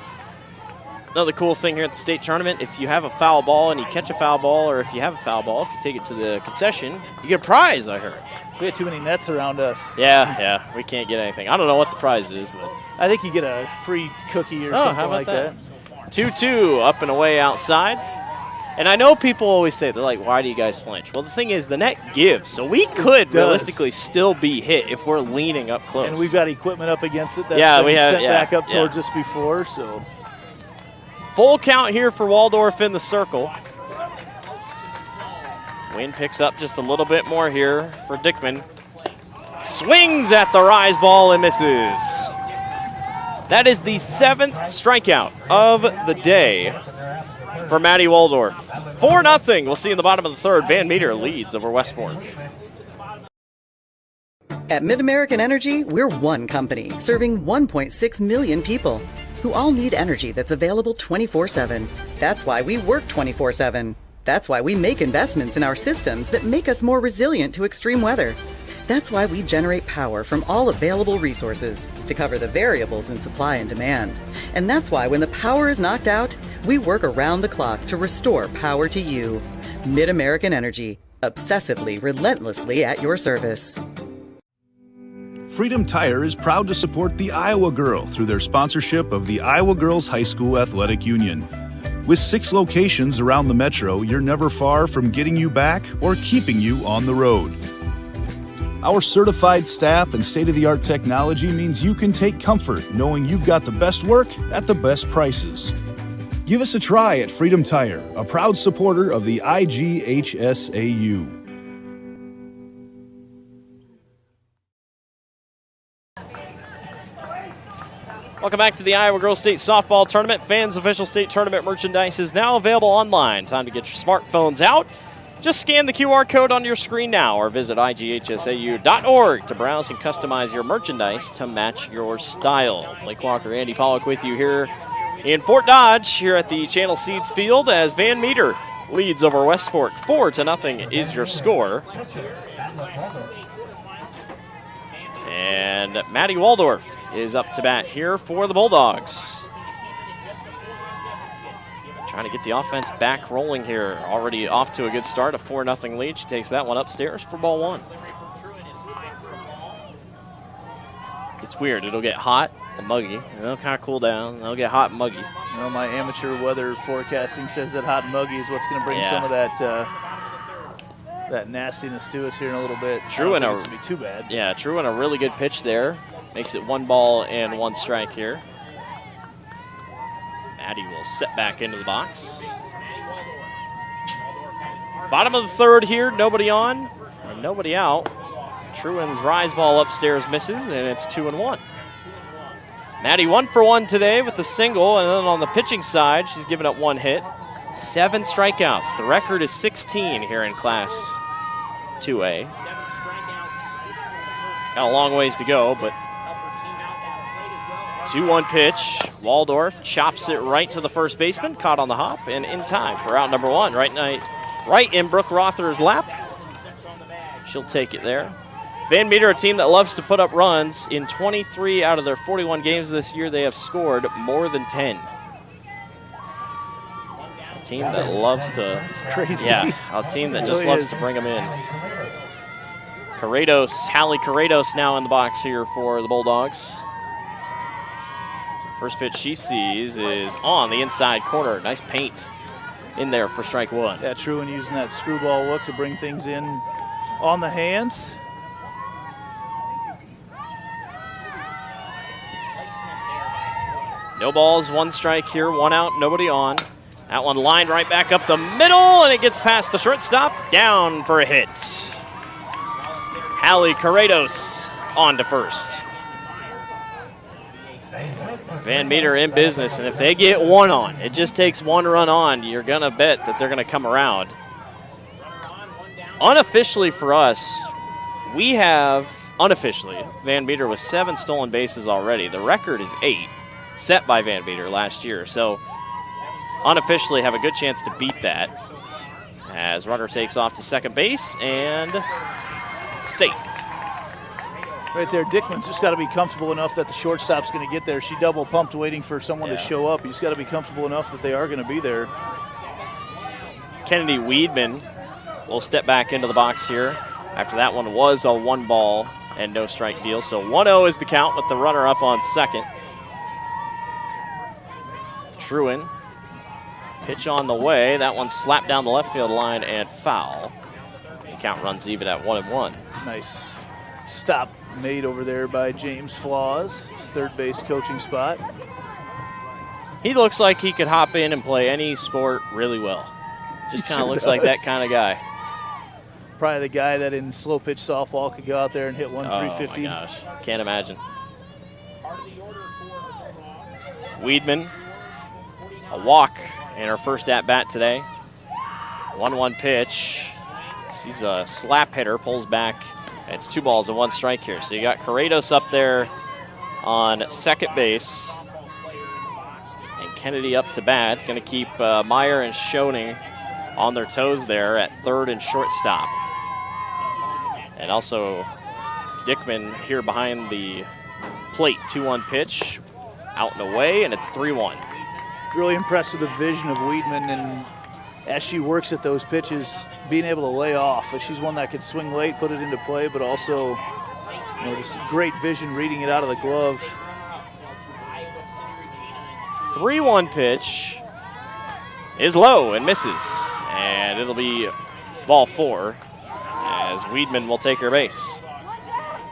Another cool thing here at the state tournament, if you have a foul ball and you catch a foul ball, or if you have a foul ball, if you take it to the concession, you get a prize, I heard. We had too many nets around us. Yeah, we can't get anything. I don't know what the prize is, but... I think you get a free cookie or something like that. 2-2, up and away outside. And I know people always say, they're like, why do you guys flinch? Well, the thing is, the net gives, so we could realistically still be hit if we're leaning up close. And we've got equipment up against it that we set back up towards us before, so... Full count here for Waldorf in the circle. Wind picks up just a little bit more here for Dickman. Swings at the rise ball and misses. That is the 7th strikeout of the day for Maddie Waldorf. 4-0. We'll see in the bottom of the 3rd. Van Meter leads over West Fork. At MidAmerican Energy, we're one company serving 1.6 million people who all need energy that's available 24/7. That's why we work 24/7. That's why we make investments in our systems that make us more resilient to extreme weather. That's why we generate power from all available resources to cover the variables in supply and demand. And that's why when the power is knocked out, we work around the clock to restore power to you. MidAmerican Energy, obsessively, relentlessly at your service. Freedom Tire is proud to support the Iowa Girl through their sponsorship of the Iowa Girls High School Athletic Union. With 6 locations around the metro, you're never far from getting you back or keeping you on the road. Our certified staff and state-of-the-art technology means you can take comfort knowing you've got the best work at the best prices. Give us a try at Freedom Tire, a proud supporter of the IGHSAU. Welcome back to the Iowa Girls State Softball Tournament. Fans official state tournament merchandise is now available online. Time to get your smartphones out. Just scan the QR code on your screen now or visit IGHSAU.org to browse and customize your merchandise to match your style. Blake Walker, Andy Pollock with you here in Fort Dodge, here at the Channel Seeds Field, as Van Meter leads over West Fork. 4-0 is your score. And Maddie Waldorf is up to bat here for the Bulldogs. Trying to get the offense back rolling here. Already off to a good start, a 4-0 lead. She takes that one upstairs for ball one. It's weird. It'll get hot and muggy, and it'll kind of cool down. It'll get hot and muggy. Well, my amateur weather forecasting says that hot and muggy is what's going to bring some of that that nastiness to us here in a little bit. True, and it's going to be too bad. Yeah, True, and a really good pitch there. Makes it 1 ball and 1 strike here. Maddie will set back into the box. Bottom of the third here, nobody on, and nobody out. Truan's rise ball upstairs misses, and it's 2-1. Maddie 1 for 1 today with the single, and then on the pitching side, she's given up 1 hit. 7 strikeouts. The record is 16 here in Class 2A. Got a long ways to go, but 2-1 pitch. Waldorf chops it right to the first baseman, caught on the hop, and in time for out number 1. Right in Brooke Rother's lap. She'll take it there. Van Meter, a team that loves to put up runs. In 23 out of their 41 games this year, they have scored more than 10. A team that loves to... It's crazy. Yeah, a team that just loves to bring them in. Hallie Corrados now in the box here for the Bulldogs. First pitch she sees is on the inside corner. Nice paint in there for strike 1. Yeah, Truan using that screwball look to bring things in on the hands. No balls, 1 strike here, 1 out, nobody on. That one lined right back up the middle, and it gets past the shortstop, down for a hit. Hallie Corrados on to first. Van Meter in business, and if they get 1 on, it just takes 1 run on, you're going to bet that they're going to come around. Unofficially for us, we have, unofficially, Van Meter with 7 stolen bases already. The record is 8, set by Van Meter last year. So unofficially have a good chance to beat that. As runner takes off to second base and safe. Right there, Dickman's just got to be comfortable enough that the shortstop's going to get there. She double pumped waiting for someone to show up. He's got to be comfortable enough that they are going to be there. Kennedy Weedman will step back into the box here. After that one was a 1 ball and no strike deal. So 1-0 is the count with the runner up on second. Truan, pitch on the way. That one slapped down the left field line and foul. The count runs even at 1-1. Nice stop made over there by James Flaws, his third base coaching spot. He looks like he could hop in and play any sport really well. Just kind of looks like that kind of guy. Probably the guy that in slow pitch softball could go out there and hit 350. Oh my gosh, can't imagine. Weedman, a walk in her first at-bat today. 1-1 pitch. She's a slap hitter, pulls back. It's 2 balls and 1 strike here. So you got Corrados up there on second base. And Kennedy up to bat. Going to keep Meyer and Schoening on their toes there at third and shortstop. And also Dickman here behind the plate. 2-1 pitch. Out and away, and it's 3-1. Really impressed with the vision of Weedman, and as she works at those pitches, being able to lay off. She's one that can swing late, put it into play, but also, just great vision reading it out of the glove. 3-1 pitch is low and misses, and it'll be ball 4 as Weedman will take her base.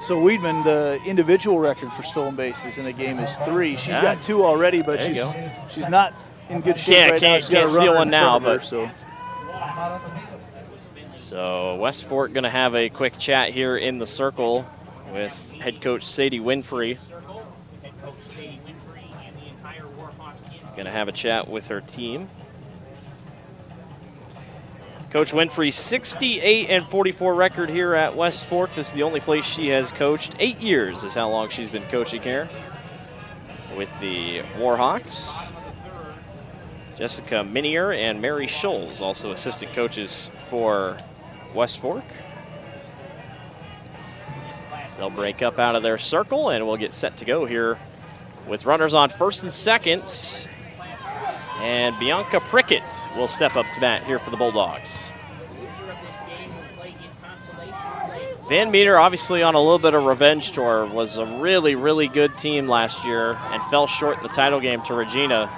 So Weedman, the individual record for stolen bases in a game is 3. She's got 2 already, but she's not in good shape right now. Can't steal one now, but so West Fork going to have a quick chat here in the circle with head coach Sadie Winfrey. going to have a chat with her team. Coach Winfrey's 68-44 record here at West Fork. This is the only place she has coached. 8 years is how long she's been coaching here with the Warhawks. Jessica Minier and Mary Scholes, also assistant coaches for West Fork. They'll break up out of their circle, and we'll get set to go here with runners on first and second. And Bianca Prickett will step up to bat here for the Bulldogs. Van Meter, obviously on a little bit of revenge tour, was a really, really good team last year and fell short in the title game to Regina.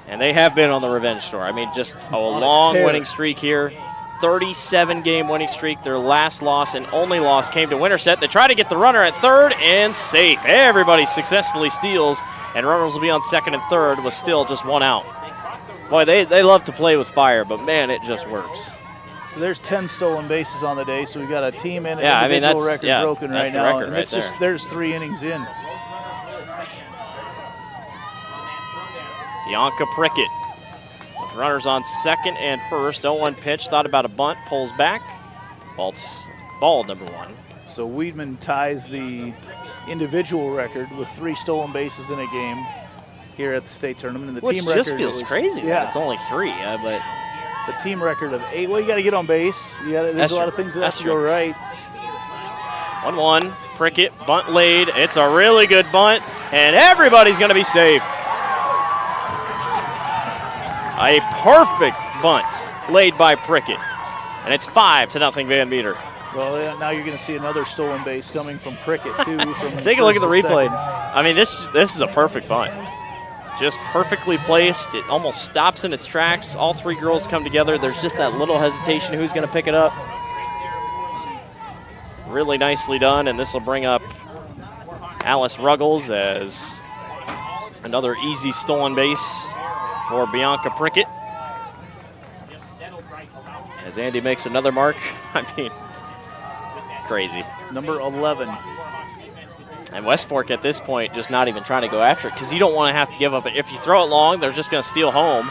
And they have been on the revenge tour. I mean, just a long winning streak here. 37-game winning streak. Their last loss and only loss came to Winterset. They try to get the runner at third and safe. Everybody successfully steals, and runners will be on second and third with still just one out. Boy, they love to play with fire, but man, it just works. So there's 10 stolen bases on the day, so we've got a team and an individual record broken right now. And it's just, there's 3 innings in. Bianca Prickett with runners on second and first. 0-1 pitch, thought about a bunt, pulls back. Ball number 1. So Weedman ties the individual record with 3 stolen bases in a game here at the state tournament. And the Which team just record feels crazy. Yeah, it's only 3, but the team record of 8. Well, you got to get on base. There's a lot of things that have to go right. 1-1. Prickett, bunt laid. It's a really good bunt, and everybody's going to be safe. A perfect bunt laid by Prickett, and it's 5-0 Van Meter. Well, now you're going to see another stolen base coming from Prickett, too. Take a look at the replay. I mean, this is a perfect bunt. Just perfectly placed. It almost stops in its tracks. All 3 girls come together. There's just that little hesitation who's going to pick it up. Really nicely done, and this will bring up Alice Ruggles as another easy stolen base for Bianca Prickett. As Andy makes another mark. I mean, crazy. Number 11. And West Fork at this point just not even trying to go after it because you don't want to have to give up it. If you throw it long, they're just going to steal home.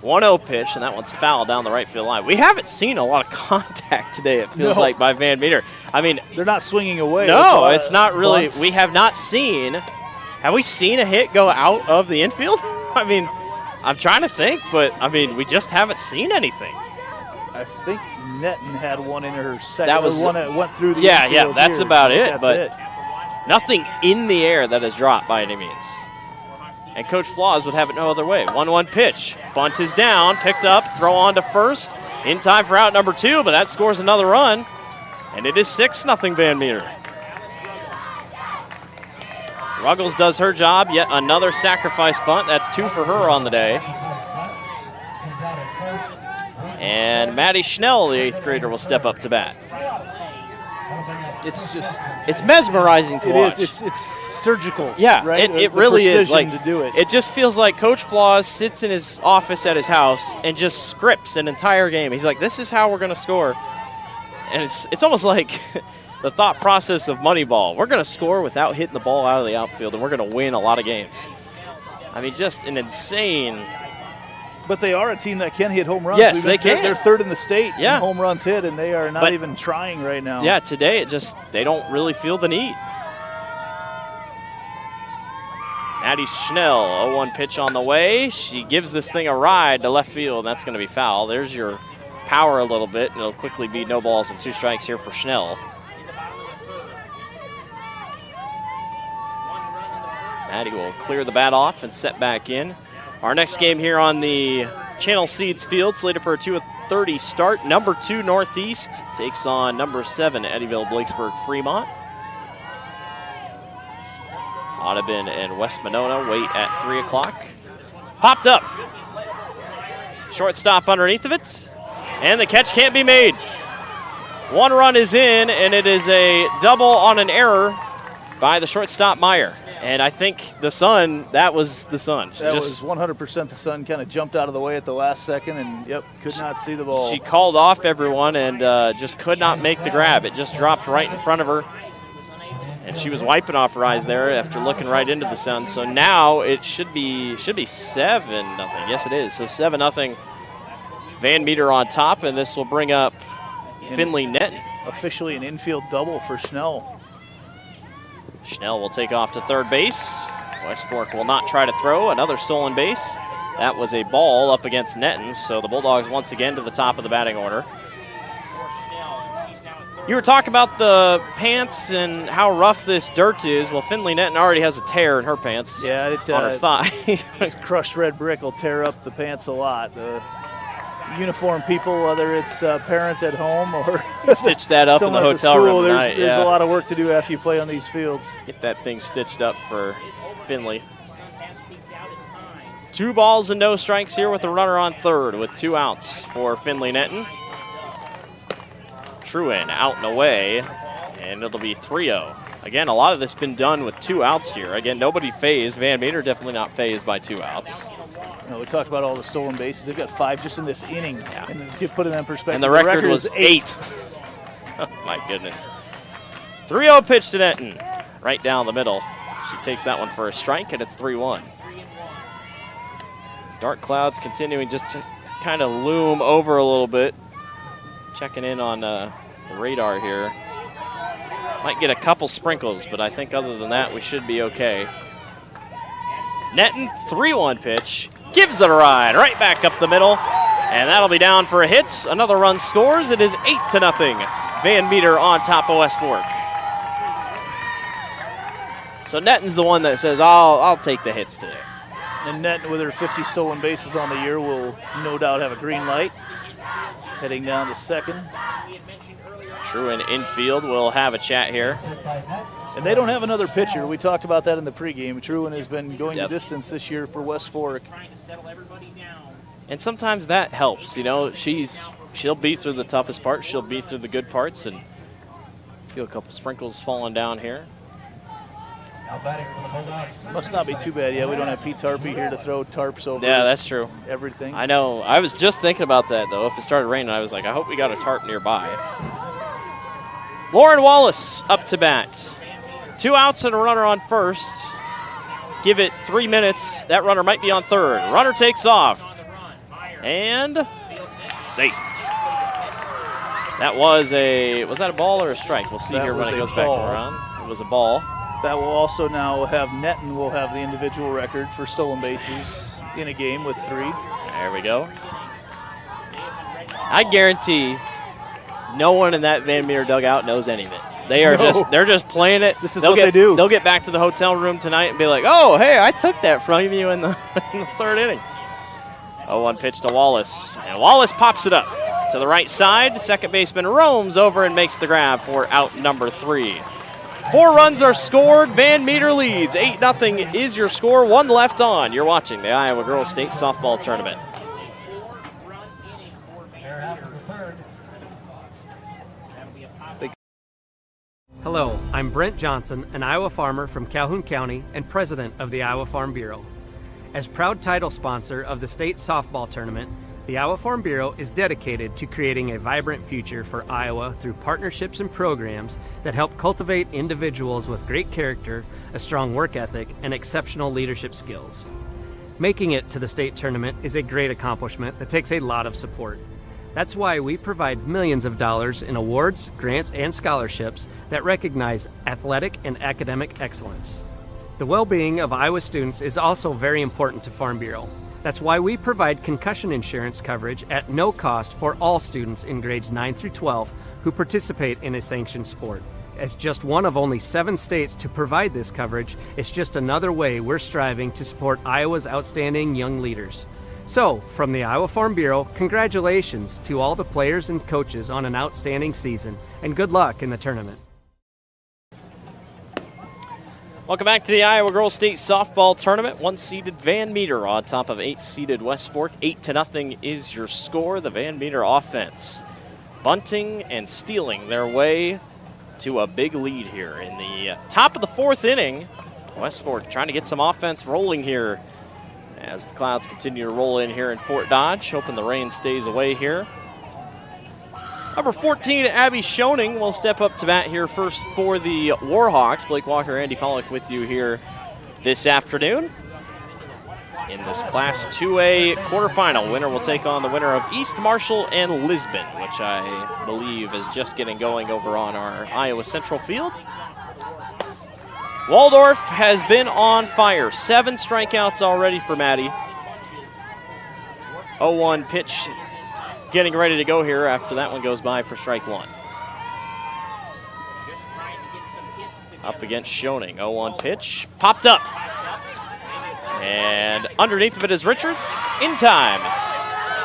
1-0 pitch, and that one's foul down the right field line. We haven't seen a lot of contact today, it feels like, by Van Meter. I mean, they're not swinging away. No, it's not really. Bunts. We have not seen. Have we seen a hit go out of the infield? I mean, I'm trying to think, but, I mean, we just haven't seen anything. I think Netton had one in her second. That was one that went through the infield. Yeah, that's here. about it. That's but it. Nothing in the air that is dropped by any means. And Coach Flaws would have it no other way. 1-1 pitch. Bunt is down, picked up, throw on to first. In time for out number 2, but that scores another run. And it is 6-0 Van Meter. Ruggles does her job. Yet another sacrifice bunt. That's 2 for her on the day. And Maddie Schnell, the 8th grader, will step up to bat. It's mesmerizing to watch. It's surgical. Yeah, right? it really is. Like, to do it. It just feels like Coach Flaws sits in his office at his house and just scripts an entire game. He's like, this is how we're going to score. And it's almost like the thought process of Moneyball. We're going to score without hitting the ball out of the outfield, and we're going to win a lot of games. I mean, just an insane. But they are a team that can hit home runs. Yes, they can. They're 3rd in the state in home runs hit, and they are not even trying right now. Yeah, today they don't really feel the need. Maddie Schnell, 0-1 pitch on the way. She gives this thing a ride to left field, and that's going to be foul. There's your power a little bit, and it'll quickly be no balls and 2 strikes here for Schnell. Maddie will clear the bat off and set back in. Our next game here on the Channel Seeds field, slated for a 2:30 start. Number 2 Northeast takes on number 7 Eddyville Blakesburg Fremont. Audubon and West Monona wait at 3 o'clock. Popped up. Shortstop underneath of it. And the catch can't be made. 1 run is in, and it is a double on an error by the shortstop Meyer. And I think the Sun, that was the Sun. That was 100% the Sun. Kind of jumped out of the way at the last second and, could not see the ball. She called off everyone and just could not make the grab. It just dropped right in front of her. And she was wiping off her eyes there after looking right into the sun. So now it should be 7-0. Yes, it is. So 7-0. Van Meter on top, and this will bring up Finley Netton. Officially an infield double for Schnell. Schnell will take off to third base. West Fork will not try to throw. Another stolen base. That was a ball up against Netton, so the Bulldogs once again to the top of the batting order. You were talking about the pants and how rough this dirt is. Well, Finley Netton already has a tear in her pants on her thigh. This crushed red brick will tear up the pants a lot. The uniform people, whether it's parents at home or stitch that up in the hotel room tonight. There's a lot of work to do after you play on these fields. Get that thing stitched up for Finley. 2 balls and no strikes here with a runner on third with 2 outs for Finley Netton. Truen out and away, and it'll be 3-0. Again, a lot of this been done with 2 outs here. Again, nobody phased. Van Meter definitely not phased by 2 outs. We talked about all the stolen bases. They've got 5 just in this inning. Yeah. And to put it in perspective, and the record was 8. Oh, my goodness. 3-0 pitch to Netton. Right down the middle. She takes that one for a strike, and it's 3-1. Dark clouds continuing just to kind of loom over a little bit. Checking in on the radar here. Might get a couple sprinkles, but I think other than that, we should be okay. Netton, 3-1 pitch. Gives it a ride right back up the middle, and that'll be down for a hit. Another run scores. It is 8-0. Van Meter on top of West Fork. So Netton's the one that says, I'll take the hits today. And Netton, with her 50 stolen bases on the year, will no doubt have a green light. Heading down to second. Truen infield will have a chat here. And they don't have another pitcher. We talked about that in the pregame. Truen has been going the distance this year for West Fork. And sometimes that helps. You know, she'll beat through the toughest parts. She'll beat through the good parts. And feel a couple sprinkles falling down here. Must not be too bad. Yeah, we don't have Pete Tarpey here to throw tarps over. Yeah, that's true. Everything. I know. I was just thinking about that, though. If it started raining, I was like, I hope we got a tarp nearby. Lauren Wallace up to bat. 2 outs and a runner on first. Give it 3 minutes. That runner might be on third. Runner takes off. And safe. That was that a ball or a strike? We'll see here when it goes back around. It was a ball. That will also now have Netton will have the individual record for stolen bases in a game with 3. There we go. I guarantee no one in that Van Meter dugout knows any of it. They're just playing it. This is what they do. They'll get back to the hotel room tonight and be like, oh, hey, I took that from you in the 3rd inning. 0-1 pitch to Wallace. And Wallace pops it up to the right side. Second baseman roams over and makes the grab for out number 3. 4 runs are scored. Van Meter leads. 8-0 is your score. 1 left on. You're watching the Iowa Girls State Softball Tournament. Hello, I'm Brent Johnson, an Iowa farmer from Calhoun County and president of the Iowa Farm Bureau. As proud title sponsor of the state softball tournament, the Iowa Farm Bureau is dedicated to creating a vibrant future for Iowa through partnerships and programs that help cultivate individuals with great character, a strong work ethic, and exceptional leadership skills. Making it to the state tournament is a great accomplishment that takes a lot of support. That's why we provide millions of dollars in awards, grants, and scholarships that recognize athletic and academic excellence. The well-being of Iowa students is also very important to Farm Bureau. That's why we provide concussion insurance coverage at no cost for all students in grades 9 through 12 who participate in a sanctioned sport. As just one of only 7 states to provide this coverage, it's just another way we're striving to support Iowa's outstanding young leaders. So, from the Iowa Farm Bureau, congratulations to all the players and coaches on an outstanding season, and good luck in the tournament. Welcome back to the Iowa Girls State Softball Tournament. 1-seeded Van Meter on top of 8-seeded West Fork. 8-0 is your score. The Van Meter offense bunting and stealing their way to a big lead here in the top of the 4th inning. West Fork trying to get some offense rolling here as the clouds continue to roll in here in Fort Dodge, hoping the rain stays away here. Number 14, Abby Schoening will step up to bat here first for the Warhawks. Blake Walker, Andy Pollock with you here this afternoon. In this Class 2A quarterfinal, winner will take on the winner of East Marshall and Lisbon, which I believe is just getting going over on our Iowa Central field. Waldorf has been on fire. 7 strikeouts already for Maddie. 0-1 pitch getting ready to go here after that one goes by for strike 1. Up against Schoening. 0-1 pitch. Popped up. And underneath of it is Richards in time.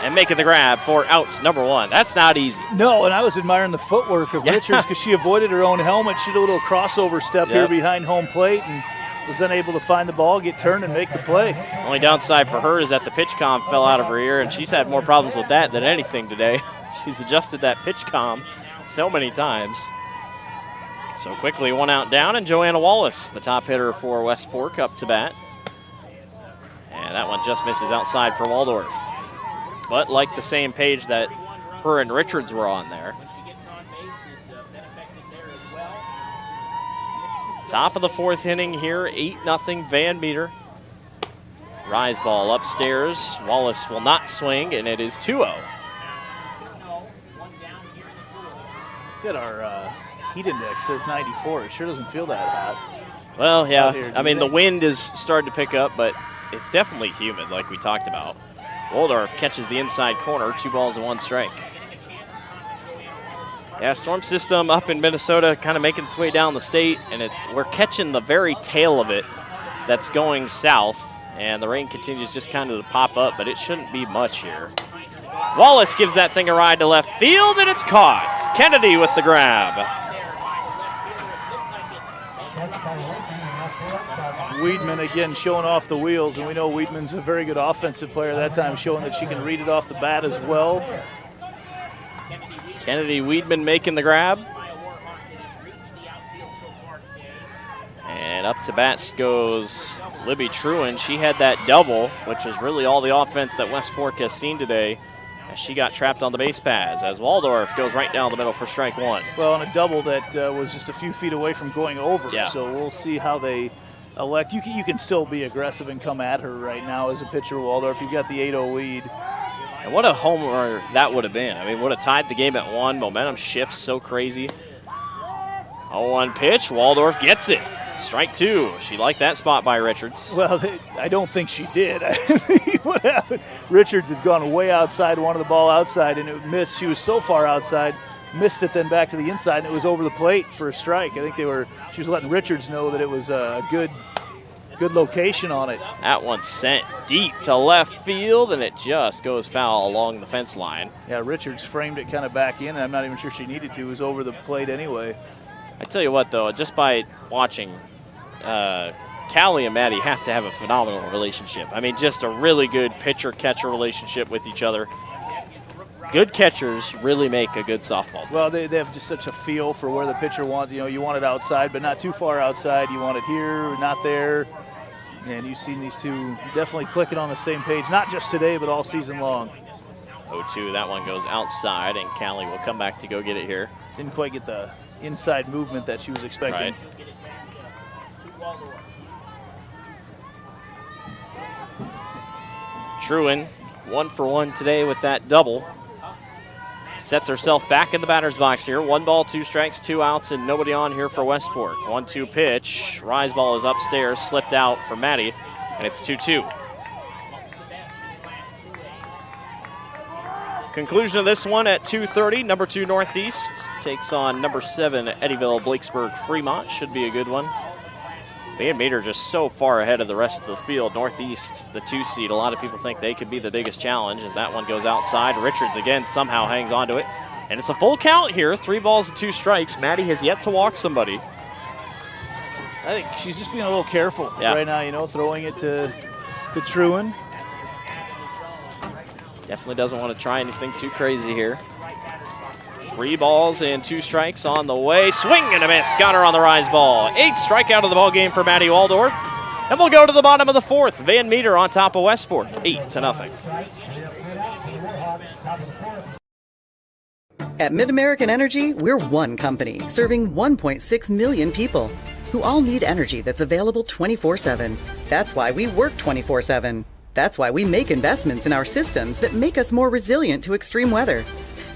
And making the grab for out number 1. That's not easy. No, and I was admiring the footwork of Richards because she avoided her own helmet. She did a little crossover step here behind home plate and was then able to find the ball, get turned, and make the play. Only downside for her is that the pitch comm fell out of her ear, and she's had more problems with that than anything today. She's adjusted that pitch comm so many times. So quickly, 1 out down, and Joanna Wallace, the top hitter for West Fork, up to bat. And that one just misses outside for Waldorf. But like the same page that her and Richards were on there. Top of the 4th inning here, 8-0 Van Meter. Rise ball upstairs. Wallace will not swing, and it is 2-0. Get our heat index says 94. It sure doesn't feel that hot. Well, yeah. I mean, the wind is starting to pick up, but it's definitely humid, like we talked about. Waldorf catches the inside corner, 2 balls and 1 strike. Yeah, storm system up in Minnesota kind of making its way down the state, and we're catching the very tail of it that's going south, and the rain continues just kind of to pop up, but it shouldn't be much here. Wallace gives that thing a ride to left field, and it's caught. Kennedy with the grab. Weedman again showing off the wheels, and we know Weedman's a very good offensive player that time, showing that she can read it off the bat as well. Kennedy Weedman making the grab. And up to bat goes Libby Truin. She had that double, which is really all the offense that West Fork has seen today, as she got trapped on the base paths, as Waldorf goes right down the middle for strike 1. Well, and a double that was just a few feet away from going over. Yeah. So we'll see how they elect. You can still be aggressive and come at her right now as a pitcher, Waldorf. You've got the 8-0 lead. And what a homer that would have been. I mean, would have tied the game at 1. Momentum shifts so crazy. 0-1 pitch. Waldorf gets it. Strike 2. She liked that spot by Richards. Well, I don't think she did. What happened? Richards had gone way outside, wanted the ball outside, and it missed. She was so far outside, missed it then back to the inside, and it was over the plate for a strike. I think she was letting Richards know that it was a good location on it. That one sent deep to left field, and it just goes foul along the fence line. Yeah, Richards framed it kind of back in, and I'm not even sure she needed to. It was over the plate anyway. I tell you what, though, just by watching, Callie and Maddie have to have a phenomenal relationship. I mean, just a really good pitcher-catcher relationship with each other. Good catchers really make a good softball team. Well, they have just such a feel for where the pitcher wants. You want it outside, but not too far outside. You want it here, not there. And you've seen these two definitely clicking on the same page, not just today, but all season long. 0-2, that one goes outside, and Callie will come back to go get it here. Didn't quite get the inside movement that she was expecting. Right. Truin, 1 for 1 today with that double. Sets herself back in the batter's box here. 1 ball, 2 strikes, 2 outs, and nobody on here for West Fork. 1-2 pitch. Rise ball is upstairs, slipped out for Maddie, and it's 2-2. Conclusion of this one at 2:30. Number 2 Northeast takes on number 7 Eddyville Blakesburg Fremont. Should be a good one. Van Meter just so far ahead of the rest of the field. Northeast, the 2 seed. A lot of people think they could be the biggest challenge as that one goes outside. Richards again somehow hangs on to it. And it's a full count here. 3 balls and 2 strikes. Maddie has yet to walk somebody. I think she's just being a little careful right now, throwing it to Truin. Definitely doesn't want to try anything too crazy here. 3 balls and 2 strikes on the way. Swing and a miss. Got her on the rise ball. 8th strikeout of the ball game for Maddie Waldorf. And we'll go to the bottom of the 4th. Van Meter on top of West Fork, 8-0. At MidAmerican Energy, we're one company serving 1.6 million people who all need energy that's available 24/7. That's why we work 24/7. That's why we make investments in our systems that make us more resilient to extreme weather.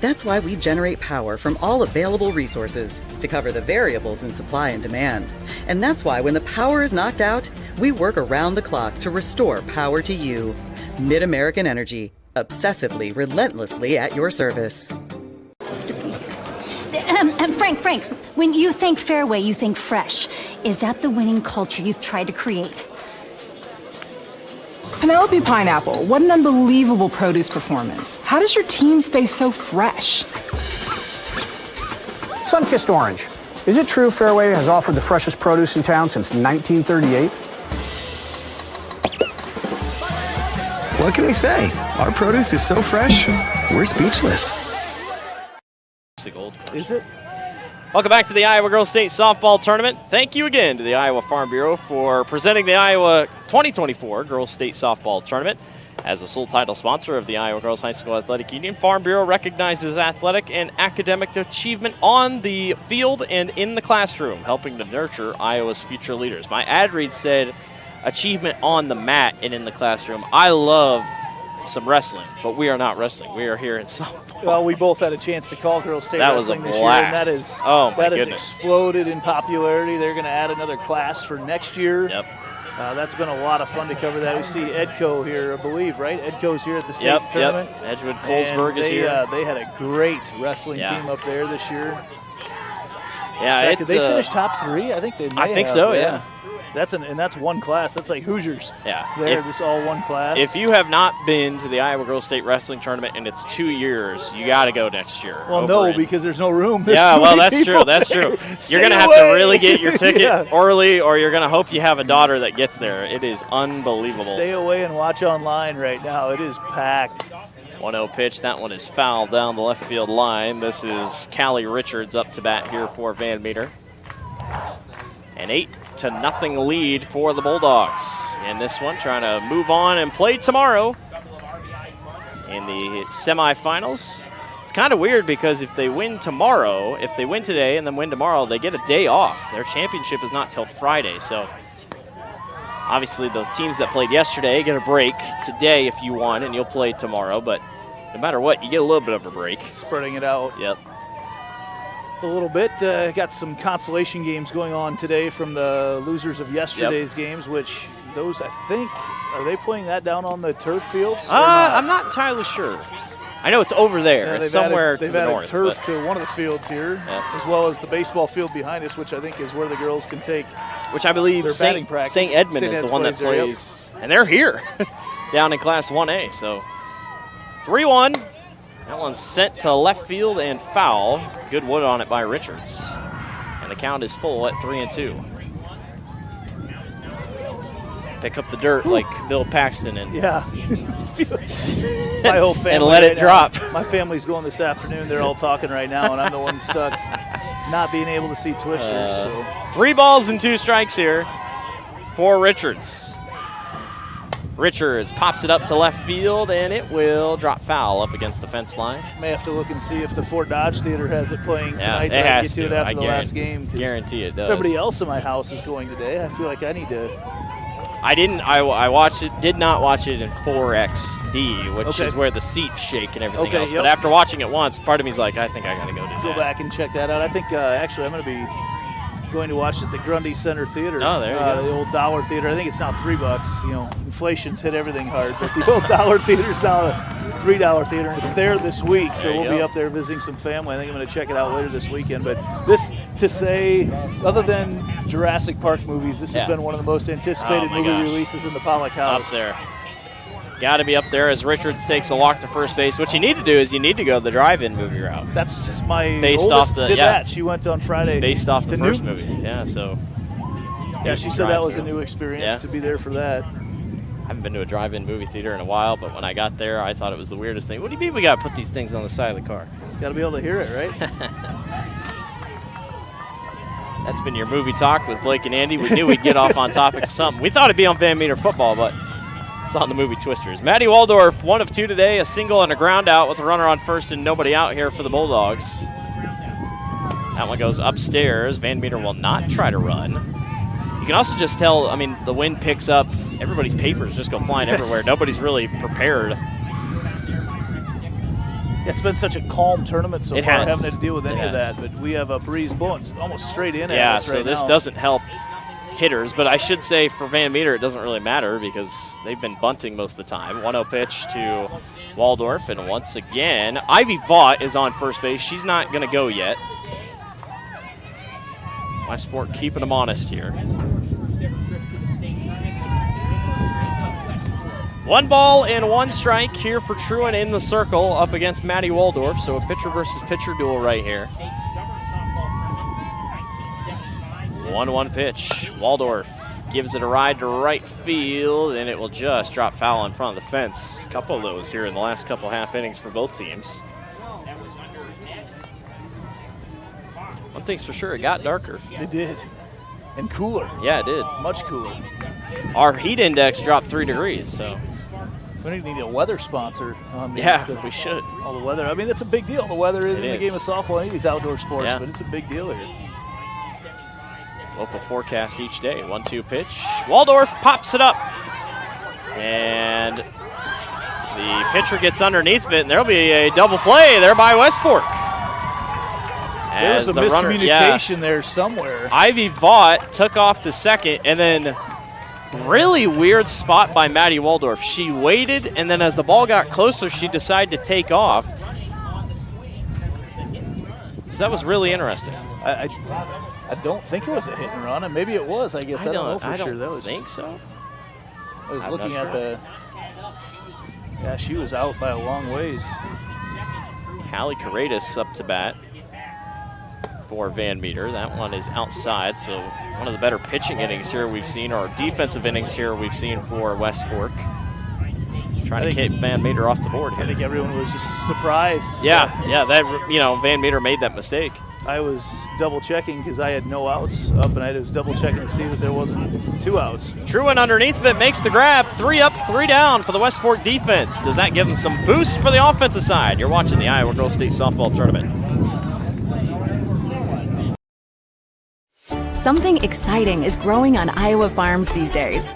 That's why we generate power from all available resources to cover the variables in supply and demand. And that's why when the power is knocked out, we work around the clock to restore power to you. MidAmerican Energy, obsessively, relentlessly at your service. Frank, when you think fairway, you think fresh. Is that the winning culture you've tried to create? Penelope Pineapple, what an unbelievable produce performance. How does your team stay so fresh? Sun-kissed orange. Is it true Fairway has offered the freshest produce in town since 1938? What can we say? Our produce is so fresh, we're speechless. Is it? Welcome back to the Iowa Girls State Softball Tournament. Thank you again to the Iowa Farm Bureau for presenting the Iowa 2024 Girls State Softball Tournament. As the sole title sponsor of the Iowa Girls High School Athletic Union, Farm Bureau recognizes athletic and academic achievement on the field and in the classroom, helping to nurture Iowa's future leaders. My ad read said achievement on the mat and in the classroom. I love some wrestling, but we are not wrestling. We are here in softball. Well, we both had a chance to call Girls State That was a Wrestling this year, and blast. Oh, my that has goodness. exploded in popularity. They're going to add another class for next year. Yep. That's been a lot of fun to cover that. We see Edco here, I believe, right? Edco's here at the state tournament. Yep. Edgewood Colesburg is here. They had a great wrestling Yeah. team up there this year. Yeah, In fact, did they finish top 3? I think they may I think have, so, yeah. That's one class. That's like Hoosiers. Yeah. They're just all one class. If you have not been to the Iowa Girls State Wrestling Tournament in its 2 years, you got to go next year. Well, no, because there's no room. There's yeah, too well, many that's people true. That's there. true. Stay You're going to have to away. really get your ticket Yeah. early, or you're going to hope you have a daughter that gets there. It is unbelievable. Stay away and watch online right now. It is packed. 1-0 pitch. That one is fouled down the left field line. This is Callie Richards up to bat here for Van Meter. An 8-0 lead for the Bulldogs. In this one, trying to move on and play tomorrow in the semifinals. It's kind of weird because if they win tomorrow, if they win today and then win tomorrow, they get a day off. Their championship is not till Friday, so obviously the teams that played yesterday get a break today if you won, and you'll play tomorrow, but no matter what, you get a little bit of a break. Spreading it out. Yep. A little bit. Got some consolation games going on today from the losers of yesterday's games, which those, I think, are they playing that down on the turf fields? I'm not entirely sure. I know it's over there. Yeah, it's somewhere to they've the added north. turf but- to one of the fields here, Yep. as well as the baseball field behind us, which I think is where the girls can take Which I believe their batting St. practice. St. Edmund is the one that there, yep. plays. And they're here down in Class 1A. So 3-1. That one's sent to left field and foul. Good wood on it by Richards. And the count is full at 3-2. Pick up the dirt like Bill Paxton and Yeah. My whole family and let it right now, drop. My family's going this afternoon. They're all talking right now, and I'm the one stuck not being able to see Twisters. So 3 balls and 2 strikes here for Richards. Richards pops it up to left field, and it will drop foul up against the fence line. may have to look and see if the Fort Dodge Theater has it playing tonight. it Then I has get to. to it after I the last game. 'cause guarantee it does. If everybody else in my house is going today, I feel like I need to. I didn't. I watched it. Did not watch it in 4XD, which Okay. is where the seats shake and everything Okay, else. yep. But after watching it once, part of me's like, I think I got to go do Go that. back and check that out. I think actually I'm going to be going to watch it at the Grundy Center Theater. Oh, there you go. The old Dollar Theater. I think it's now $3. You know, inflation's hit everything hard, but the old Dollar Theater's now a $3 theater, and it's there this week. So There you we'll be go. up there visiting some family. I think I'm going to check it out later this weekend. But this, to say, other than Jurassic Park movies, this Yeah. has been one of the most anticipated Oh, my movie gosh. releases in the Pollock House. Up there. Got to be up there as Richards takes a walk to first base. What you need to do is you need to go the drive-in movie route. That's my Based oldest off the- did yeah. that. She went on Friday. Based off the to first Newton. movie. Yeah, so. Yeah, she said that was a Drive-through. new experience Yeah. to be there for that. I haven't been to a drive-in movie theater in a while, but when I got there, I thought it was the weirdest thing. What do you mean we got to put these things on the side of the car? Got to be able to hear it, right? That's been your movie talk with Blake and Andy. We knew we'd get off on topic of something. We thought it'd be on Van Meter football, but It's on the movie Twisters. Maddie Waldorf, 1 of 2 today, a single and a ground out with a runner on first and nobody out here for the Bulldogs. That one goes upstairs. Van Meter will not try to run. You can also just tell, I mean, the wind picks up. Everybody's papers just go flying everywhere. Nobody's really prepared. It's been such a calm tournament so far, has. having to deal with any of that, but we have a breeze blowing almost straight in at us so this doesn't help hitters, but I should say for Van Meter it doesn't really matter because they've been bunting most of the time. 1-0 pitch to Waldorf, and once again, Ivy Vaught is on first base. She's not going to go yet. West Fork keeping them honest here. 1 ball and 1 strike here for Truant in the circle up against Maddie Waldorf, so a pitcher versus pitcher duel right here. 1-1 pitch. Waldorf gives it a ride to right field, and it will just drop foul in front of the fence. A couple of those here in the last couple half innings for both teams. One thing's for sure, it got darker. It did. And cooler. Yeah, it did. Much cooler. Our heat index dropped 3 degrees, so. We need a weather sponsor on these. Yeah, we should. All the weather. I mean, it's a big deal. The weather is in the game of softball, any of these outdoor sports, but it's a big deal here. Local forecast each day. 1-2 pitch. Waldorf pops it up. And the pitcher gets underneath of it, and there'll be a double play there by West Fork. There was a miscommunication there somewhere. Ivy Vaught took off to second, and then really weird spot by Maddie Waldorf. She waited, and then as the ball got closer, she decided to take off. So that was really interesting. I don't think it was a hit and run, and maybe it was. I guess I don't know for sure. I don't think so. I was looking at the. Yeah, she was out by a long ways. Hallie Corradis up to bat for Van Meter. That one is outside, so one of the better pitching innings here we've seen, or defensive innings here we've seen for West Fork. Trying to keep Van Meter off the board here. I think everyone was just surprised. Yeah, that Van Meter made that mistake. I was double checking because I had no outs up, and I was double checking to see that there wasn't 2 outs. Truant underneath of it makes the grab. 3 up, 3 down for the West Fork defense. Does that give them some boost for the offensive side? You're watching the Iowa Girls State Softball Tournament. Something exciting is growing on Iowa farms these days.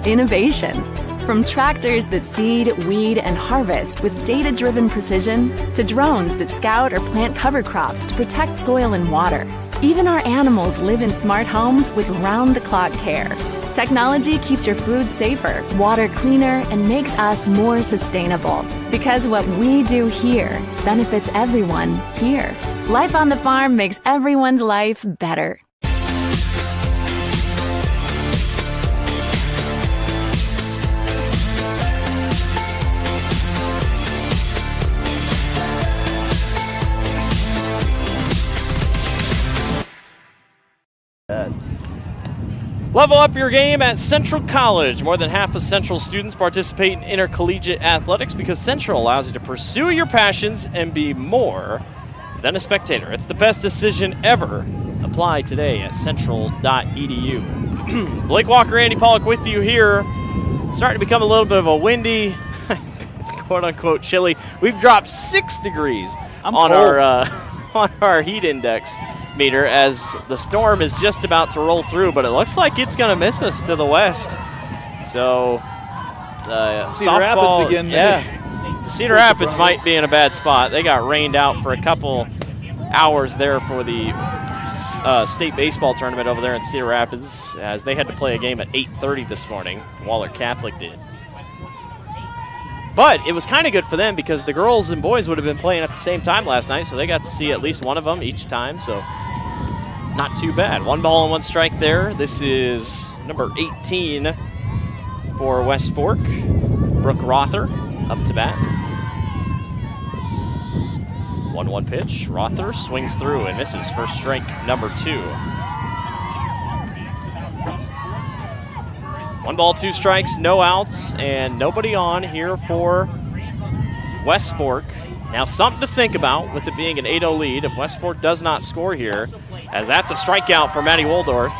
Innovation. From tractors that seed, weed, and harvest with data-driven precision to drones that scout or plant cover crops to protect soil and water. Even our animals live in smart homes with round-the-clock care. Technology keeps your food safer, water cleaner, and makes us more sustainable. Because what we do here benefits everyone here. Life on the farm makes everyone's life better. Level up your game at Central College. More than half of Central students participate in intercollegiate athletics because Central allows you to pursue your passions and be more than a spectator. It's the best decision ever. Apply today at central.edu. Blake Walker, Andy Pollock with you here. Starting to become a little bit of a windy, quote-unquote chilly. We've dropped 6 degrees on our heat index meter as the storm is just about to roll through, but it looks like it's going to miss us to the west. So Cedar Rapids again. Yeah, Cedar Rapids might be in a bad spot. They got rained out for a couple hours there for the state baseball tournament over there in Cedar Rapids, as they had to play a game at 8:30 this morning. Waller Catholic did. But it was kind of good for them because the girls and boys would have been playing at the same time last night, so they got to see at least one of them each time, so not too bad. 1 ball and 1 strike there. This is number 18 for West Fork. Brooke Rother up to bat. 1-1 pitch. Rother swings through, and this is first strike number 2. 1 ball, 2 strikes, no outs, and nobody on here for West Fork. Now, something to think about with it being an 8-0 lead. If West Fork does not score here, as that's a strikeout for Maddie Waldorf.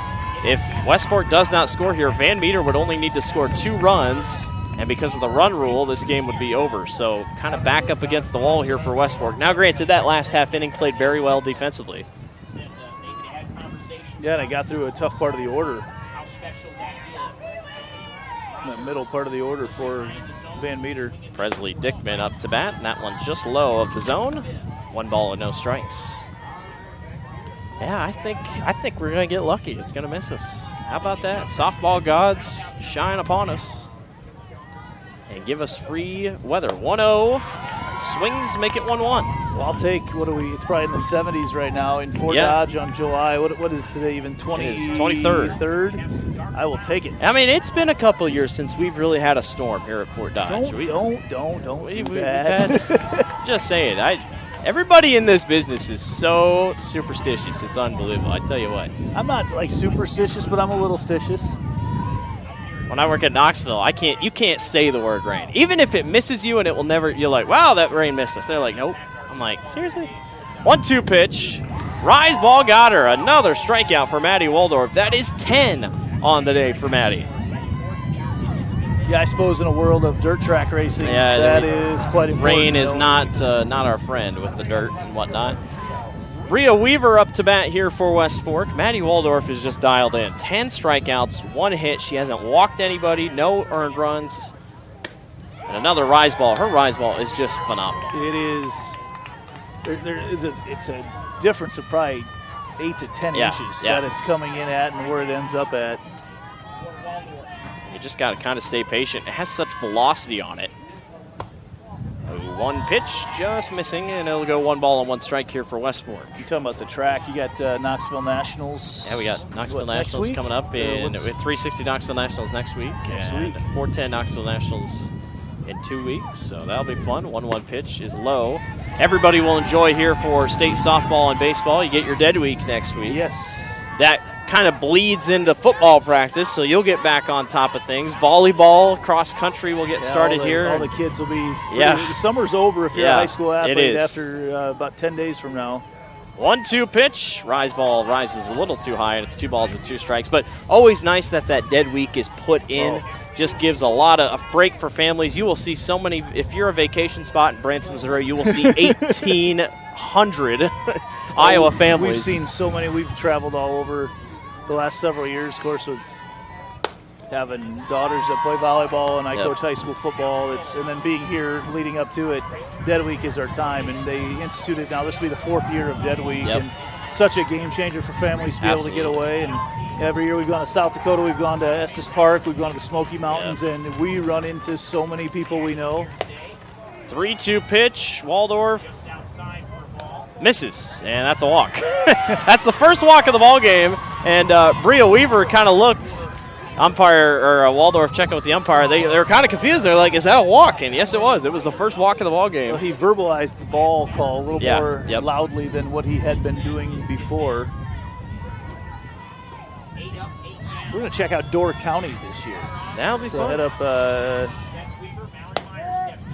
If West Fork does not score here, Van Meter would only need to score 2 runs And because of the run rule, this game would be over. So kind of back up against the wall here for West Fork. Now, granted, that last half inning played very well defensively. Yeah, they got through a tough part of the order. That middle part of the order for Van Meter. Presley Dickman up to bat, and that one just low of the zone. 1 ball and no strikes. Yeah, I think we're going to get lucky. It's going to miss us. How about that? Softball gods shine upon us and give us free weather. 1-0. Swings make it 1-1. Well, I'll take, it's probably in the 70s right now in Fort Dodge on July. What is today, even 20? It is 23rd. I will take it. I mean, it's been a couple years since we've really had a storm here at Fort Dodge. Don't do that. Just saying, everybody in this business is so superstitious. It's unbelievable. I tell you what. I'm not like superstitious, but I'm a little stitious. When I work at Knoxville, you can't say the word rain. Even if it misses you and it will never, you're like, wow, that rain missed us. They're like, nope. I'm like, seriously? 1-2 pitch. Rise ball got her. Another strikeout for Maddie Waldorf. That is 10 on the day for Maddie. Yeah, I suppose in a world of dirt track racing, that is quite important. Rain is not our friend with the dirt and whatnot. Rhea Weaver up to bat here for West Fork. Maddie Waldorf is just dialed in. 10 strikeouts, 1 hit. She hasn't walked anybody, no earned runs. And another rise ball. Her rise ball is just phenomenal. It is. It's a difference of probably 8 to 10 inches that it's coming in at and where it ends up at. You just got to kind of stay patient. It has such velocity on it. 1 pitch, just missing, and it'll go 1 ball and 1 strike here for West Fork. You're talking about the track. You got Knoxville Nationals. Yeah, we got Knoxville Nationals coming up in 360 Knoxville Nationals next week. 410 Knoxville Nationals in 2 weeks, so that'll be fun. 1-1 pitch is low. Everybody will enjoy here for state softball and baseball. You get your dead week next week. Yes. That kind of bleeds into football practice, so you'll get back on top of things. Volleyball, cross country will get started here. All the kids will be. The summer's over if you're a high school athlete. It is. After about 10 days from now. 1-2 pitch. Rise ball rises a little too high, and it's 2 balls and 2 strikes. But always nice that dead week is put in. Just gives a lot of a break for families. You will see so many. If you're a vacation spot in Branson, Missouri, you will see 1,800 Iowa families. We've seen so many. We've traveled all over the last several years, of course, with having daughters that play volleyball, and I coach high school football. And then being here leading up to it, Dead Week is our time, and they instituted now. This will be the 4th year of Dead Week, and such a game changer for families to be able to get away. And every year we've gone to South Dakota, we've gone to Estes Park, we've gone to the Smoky Mountains, and we run into so many people we know. 3-2 pitch, Waldorf misses, and that's a walk. That's the first walk of the ball game, and Bria Weaver kind of looked. Waldorf checking with the umpire. They were kind of confused. They're like, "Is that a walk?" And yes, it was. It was the first walk of the ball game. Well, he verbalized the ball call a little more loudly than what he had been doing before. We're going to check out Door County this year. That'll be fun. Head up.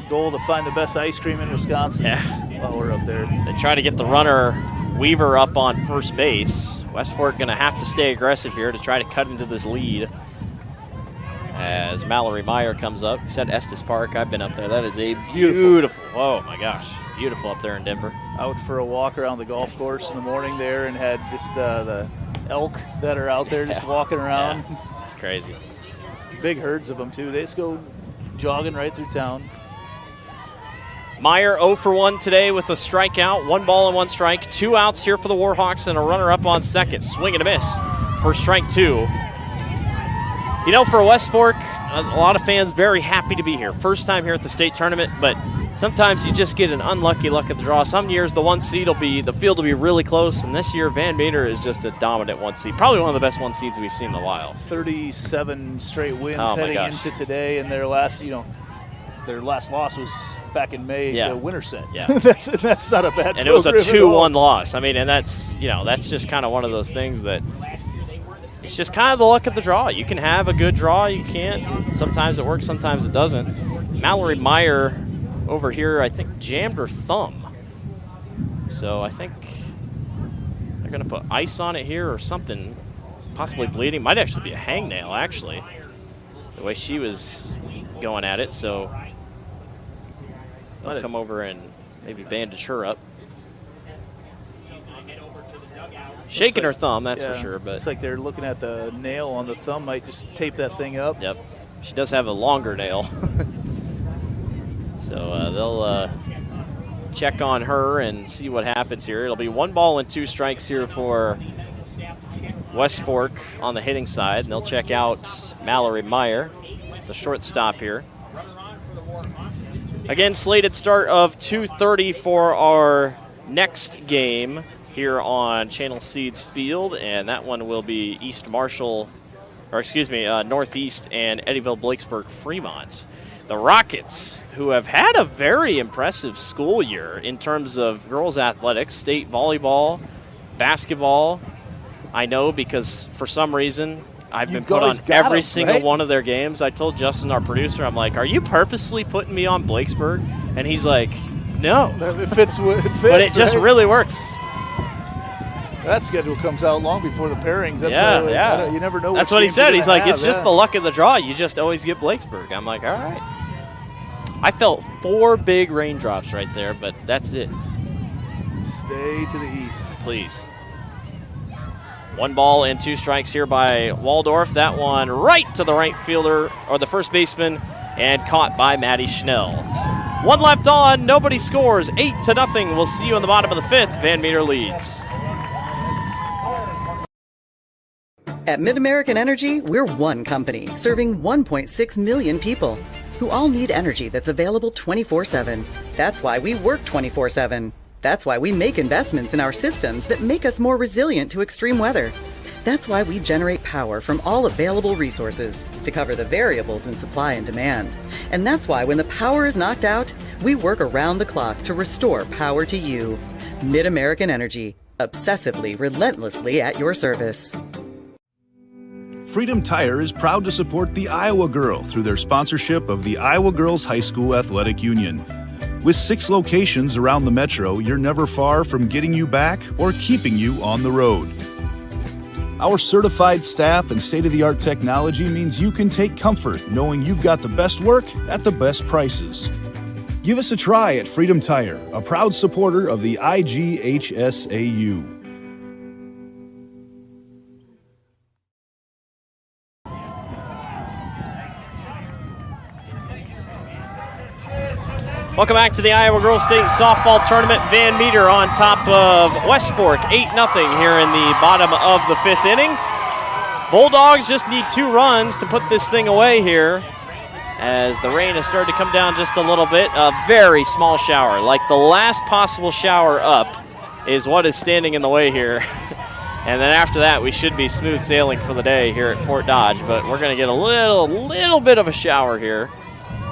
Goal to find the best ice cream in Wisconsin. While we're up there. They try to get the runner Weaver up on first base. West Fork going to have to stay aggressive here to try to cut into this lead. As Mallory Meyer comes up. You said Estes Park. I've been up there. That is a beautiful. Oh my gosh, beautiful up there in Denver. Out for a walk around the golf course in the morning there, and had just the elk that are out there just walking around. Yeah. It's crazy. Big herds of them too. They just go jogging right through town. Meyer 0 for 1 today with a strikeout, 1 ball and 1 strike, 2 outs here for the Warhawks, and a runner up on second. Swing and a miss for strike 2. You know, for West Fork, a lot of fans very happy to be here. First time here at the state tournament, but sometimes you just get an unlucky luck of the draw. Some years the 1 seed the field will be really close, and this year Van Meter is just a dominant 1 seed. Probably one of the best 1 seeds we've seen in a while. 37 straight wins heading into today, and their last loss was back in May to Winterset. Yeah. that's not a bad. And it was a 2-1 loss. I mean, and that's just kind of one of those things that it's just kind of the luck of the draw. You can have a good draw, you can't. Sometimes it works, sometimes it doesn't. Mallory Meyer over here, I think, jammed her thumb. So I think they're going to put ice on it here or something, possibly bleeding. Might actually be a hangnail, actually. The way she was going at it, so they'll come over and maybe bandage her up. Shaking her thumb, that's for sure. But it's like they're looking at the nail on the thumb, might just tape that thing up. Yep. She does have a longer nail. So they'll check on her and see what happens here. It'll be 1 ball and 2 strikes here for West Fork on the hitting side. And they'll check out Mallory Meyer, the shortstop here. Again, slated start of 2:30 for our next game here on Channel Seeds Field, and that one will be Northeast and Eddyville-Blakesburg-Fremont. The Rockets, who have had a very impressive school year in terms of girls athletics, state volleyball, basketball. I know because for some reason I've been put on every single one of their games. I told Justin, our producer, I'm like, are you purposefully putting me on Blakesburg? And he's like, no. It fits, but it just really works. That schedule comes out long before the pairings. That's you never know. That's what he said. He's like, it's just the luck of the draw. You just always get Blakesburg. I'm like, all right. I felt 4 big raindrops right there, but that's it. Stay to the east. Please. 1 ball and 2 strikes here by Waldorf. That one right to the right fielder, or the first baseman, and caught by Maddie Schnell. 1 left on. Nobody scores. 8-0. We'll see you in the bottom of the 5th. Van Meter leads. At MidAmerican Energy, we're one company serving 1.6 million people who all need energy that's available 24/7. That's why we work 24/7. That's why we make investments in our systems that make us more resilient to extreme weather. That's why we generate power from all available resources to cover the variables in supply and demand. And that's why when the power is knocked out, we work around the clock to restore power to you. MidAmerican Energy, obsessively, relentlessly at your service. Freedom Tire is proud to support the Iowa Girl through their sponsorship of the Iowa Girls High School Athletic Union. With 6 locations around the metro, you're never far from getting you back or keeping you on the road. Our certified staff and state-of-the-art technology means you can take comfort knowing you've got the best work at the best prices. Give us a try at Freedom Tire, a proud supporter of the IGHSAU. Welcome back to the Iowa Girls State Softball Tournament. Van Meter on top of West Fork, 8-0 here in the bottom of the 5th inning. Bulldogs just need 2 runs to put this thing away here as the rain has started to come down just a little bit. A very small shower, like the last possible shower up is what is standing in the way here. And then after that, we should be smooth sailing for the day here at Fort Dodge, but we're going to get a little bit of a shower here,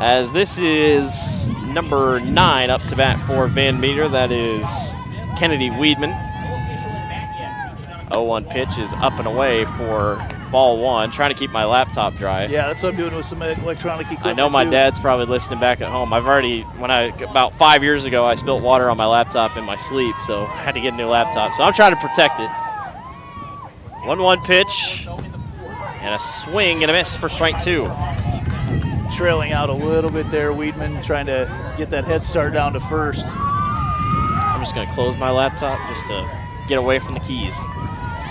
as this is number 9 up to bat for Van Meter. That is Kennedy Weedman. 0-1 pitch is up and away for ball 1. Trying to keep my laptop dry. Yeah, that's what I'm doing with some electronic equipment. I know my dad's probably listening back at home. About 5 years ago, I spilled water on my laptop in my sleep, so I had to get a new laptop. So I'm trying to protect it. 1-1 pitch, and a swing and a miss for strike 2. Trailing out a little bit there, Weedman, trying to get that head start down to first. I'm just going to close my laptop just to get away from the keys.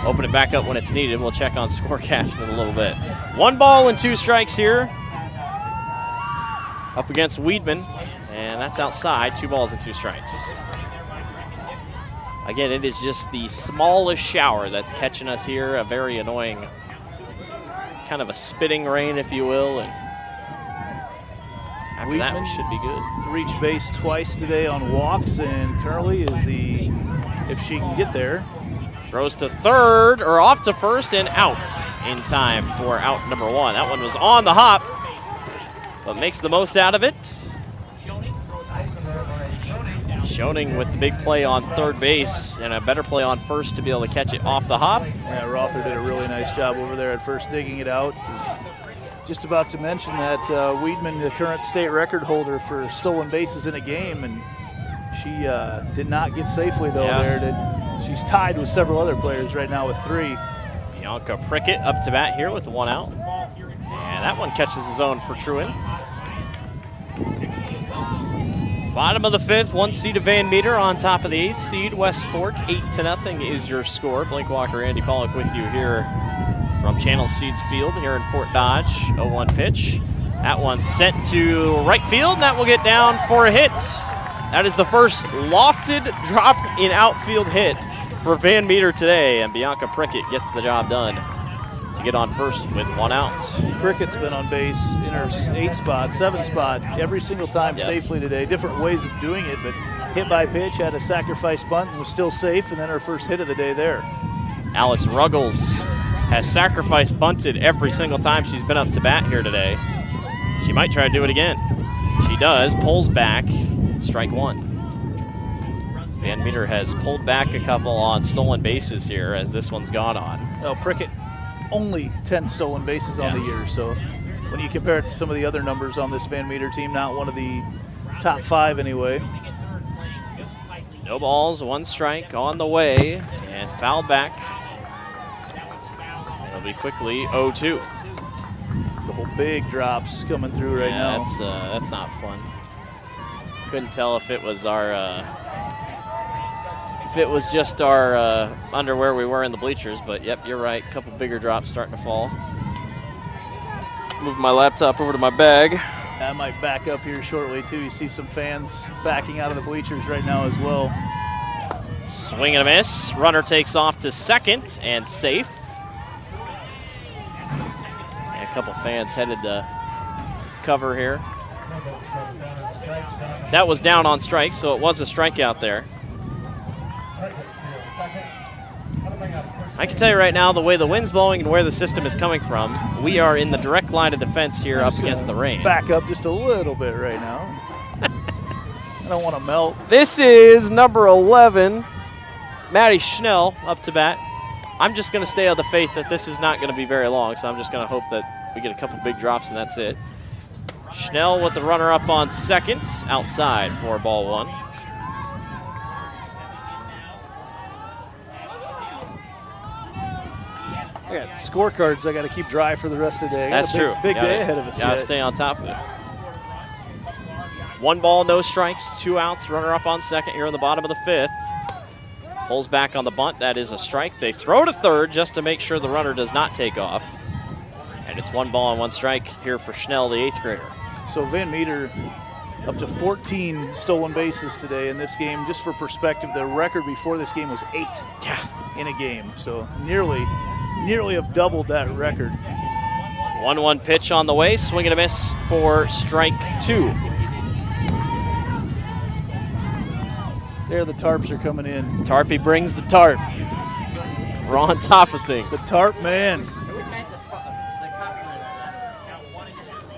Open it back up when it's needed. We'll check on Scorecast in a little bit. 1 ball and 2 strikes here. Up against Weedman, and that's outside. 2 balls and 2 strikes. Again, it is just the smallest shower that's catching us here. A very annoying, kind of a spitting rain, if you will, and after that, we should be good. Reached base twice today on walks, and currently is if she can get there. Throws to third, or off to first, and out in time for out number 1. That one was on the hop, but makes the most out of it. Schoening with the big play on third base, and a better play on first to be able to catch it off the hop. Yeah, Rother did a really nice job over there at first digging it out. Just about to mention that Weedman, the current state record holder for stolen bases in a game, and she did not get safely though there. She's tied with several other players right now with 3. Bianca Prickett up to bat here with 1 out. And that one catches his own for Truin. Bottom of the 5th, 1 seed of Van Meter on top of the 8th seed. West Fork, 8-0 is your score. Blake Walker, Andy Pollock with you here from Channel Seeds Field here in Fort Dodge. 0-1 pitch. That one sent to right field, and that will get down for a hit. That is the first lofted drop in outfield hit for Van Meter today, and Bianca Prickett gets the job done to get on first with 1 out. Prickett's been on base in her 8 spot, 7 spot every single time safely today. Different ways of doing it, but hit by pitch, had a sacrifice bunt and was still safe, and then her first hit of the day there. Alice Ruggles has sacrifice bunted every single time she's been up to bat here today. She might try to do it again. She does, pulls back, strike 1. Van Meter has pulled back a couple on stolen bases here as this one's gone on. Well, Prickett only 10 stolen bases on the year, so when you compare it to some of the other numbers on this Van Meter team, not one of the top 5 anyway. No balls, 1 strike on the way, and foul back. It'll be quickly 0-2. Couple big drops coming through right now. That's not fun. Couldn't tell if it was our just our underwear we were in the bleachers, but yep, you're right. A couple bigger drops starting to fall. Move my laptop over to my bag. That might back up here shortly too. You see some fans backing out of the bleachers right now as well. Swing and a miss. Runner takes off to second and safe. And a couple fans headed to cover here. That was down on strike, so it was a strikeout there. I can tell you right now, the way the wind's blowing and where the system is coming from, we are in the direct line of defense here up against the rain. Back up just a little bit right now. I don't want to melt. This is number 11, Maddie Schnell, up to bat. I'm just going to stay on the faith that this is not going to be very long, so I'm just going to hope that we get a couple big drops and that's it. Schnell with the runner up on second, outside for ball 1. I got scorecards I got to keep dry for the rest of the day. That's true. Big day ahead of us. Got to stay on top of it. 1 ball, no strikes, 2 outs. Runner up on second here in the bottom of the 5th. Pulls back on the bunt. That is a strike. They throw to third just to make sure the runner does not take off. And it's 1 ball and 1 strike here for Schnell, the 8th grader. So Van Meter up to 14 stolen bases today in this game. Just for perspective, the record before this game was 8 in a game. So nearly have doubled that record. 1-1 pitch on the way. Swing and a miss for strike 2. There the tarps are coming in. Tarpy brings the tarp. We're on top of things. The tarp man.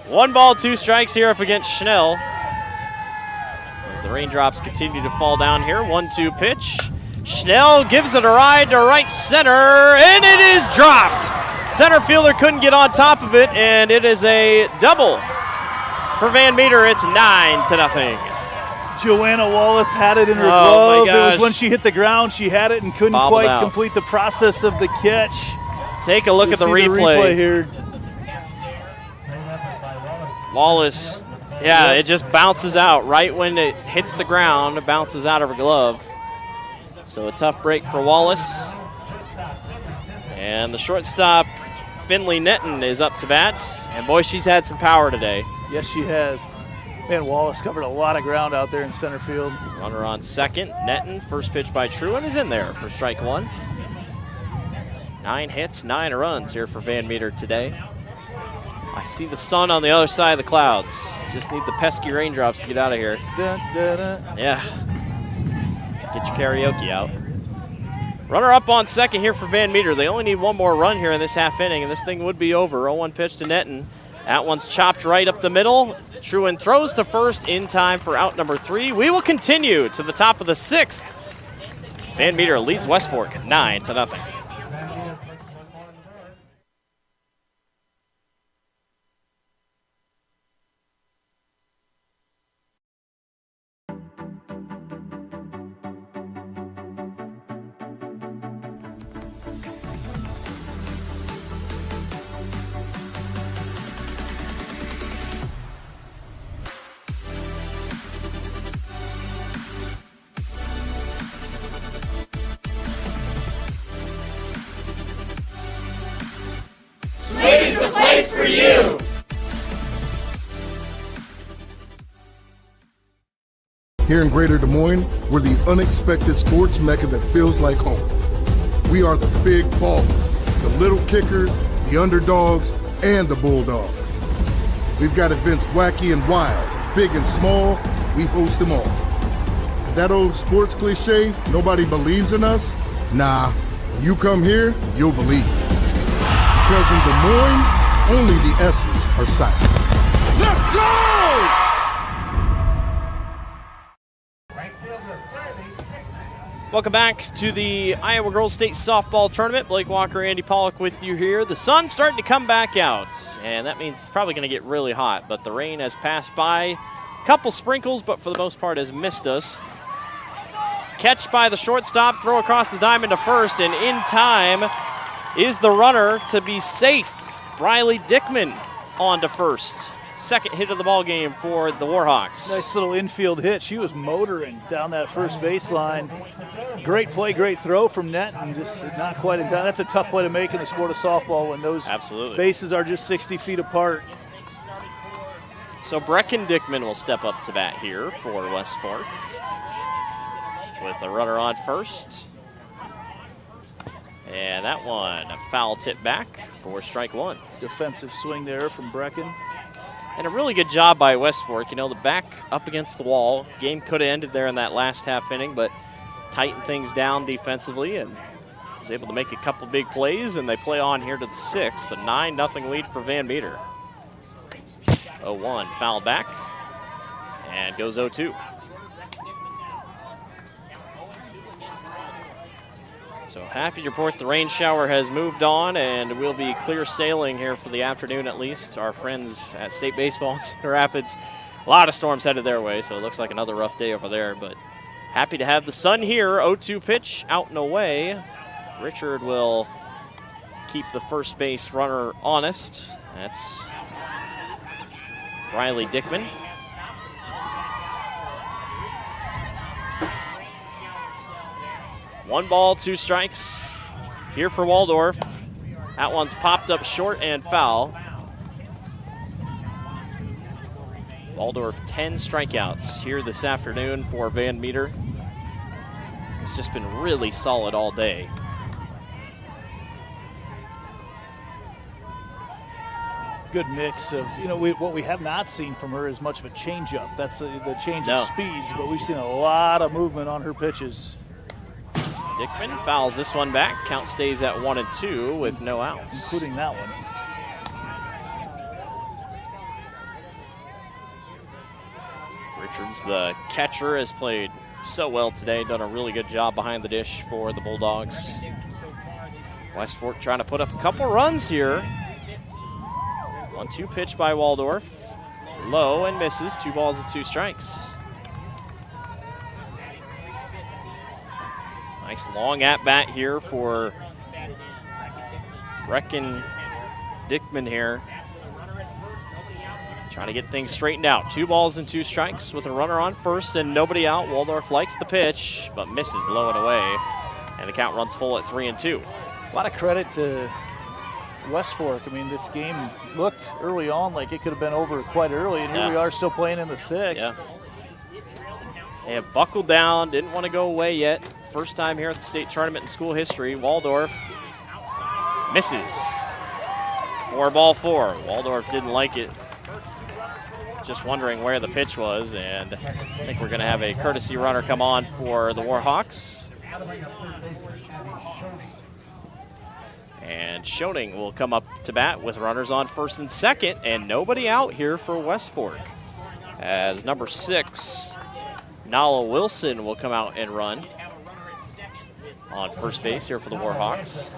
1 ball, 2 strikes here up against Schnell. As the raindrops continue to fall down here. 1-2 pitch. Schnell gives it a ride to right center, and it is dropped. Center fielder couldn't get on top of it, and it is a double for Van Meter. It's 9-0. Joanna Wallace had it in her glove. It was when she hit the ground, she had it and couldn't quite complete the process of the catch. Take a look at the replay here. Wallace, it just bounces out. Right when it hits the ground, it bounces out of her glove. So a tough break for Wallace. And the shortstop, Finley Netton, is up to bat. And boy, she's had some power today. Yes, she has. Man, Wallace covered a lot of ground out there in center field. Runner on second. Netton, first pitch by Truan, is in there for strike 1. 9 hits, 9 runs here for Van Meter today. I see the sun on the other side of the clouds. Just need the pesky raindrops to get out of here. Dun, dun, dun. Yeah. Get your karaoke out. Runner up on second here for Van Meter. They only need 1 more run here in this half inning, and this thing would be over. 0-1 pitch to Netton. That one's chopped right up the middle. Truan throws to first in time for out number 3. We will continue to the top of the 6th. Van Meter leads West Fork 9-0. place for you. Here in Greater Des Moines, we're the unexpected sports mecca that feels like home. We are the big ballers, the little kickers, the underdogs, and the bulldogs. We've got events wacky and wild, big and small, we host them all. And that old sports cliche, nobody believes in us? Nah, when you come here, you'll believe. Because in Des Moines, only the S's are silent. Let's go! Welcome back to the Iowa Girls State Softball Tournament. Blake Walker, Andy Pollock with you here. The sun's starting to come back out, and that means it's probably going to get really hot, but the rain has passed by. Couple sprinkles, but for the most part has missed us. Catch by the shortstop, throw across the diamond to first, and in time is the runner to be safe. Riley Dickman on to first. Second hit of the ball game for the Warhawks. Nice little infield hit. She was motoring down that first baseline. Great play, great throw from net, and just not quite in time. That's a tough play to make in the sport of softball when those bases are just 60 feet apart. So Brecken Dickman will step up to bat here for West Fork with a runner on first. And that one, a foul tip back for strike one. Defensive swing there from Brecken. And a really good job by West Fork. You know, the back up against the wall. Game could have ended there in that last half inning, but tightened things down defensively and was able to make a couple big plays, and they play on here to the sixth. The 9-0 lead for Van Meter. 0-1, foul back, and goes 0-2. So happy to report the rain shower has moved on, and we'll be clear sailing here for the afternoon at least. Our friends at State Baseball in Cedar Rapids, a lot of storms headed their way, so it looks like another rough day over there. But happy to have the sun here. 0-2 pitch, out and away. Richard will keep the first base runner honest. That's Riley Dickman. One ball, two strikes here for Waldorf. That one's popped up short and foul. Waldorf 10 strikeouts here this afternoon for Van Meter. It's just been really solid all day. Good mix of, you know, what we have not seen from her is much of a changeup. That's the change of speeds, but we've seen a lot of movement on her pitches. Dickman fouls this one back. Count stays at 1-2 with no outs. Including that one. Richards, the catcher, has played so well today. Done a really good job behind the dish for the Bulldogs. West Fork trying to put up a couple runs here. 1-2 pitch by Waldorf. Low and misses. 2 balls and 2 strikes. Nice long at-bat here for Brecken Dickman here. Trying to get things straightened out. 2 balls and 2 strikes with a runner on first and nobody out. Waldorf likes the pitch, but misses low and away. And the count runs full at 3-2. A lot of credit to West Fork. I mean, this game looked early on like it could have been over quite early, and here we are still playing in the 6th. Yeah. They have buckled down, didn't want to go away yet. First time here at the state tournament in school history. Waldorf misses. 4-4. Waldorf didn't like it. Just wondering where the pitch was, and I think we're going to have a courtesy runner come on for the Warhawks. And Schoening will come up to bat with runners on first and second, and nobody out here for West Fork. As number 6, Nala Wilson will come out and run on first base here for the Warhawks.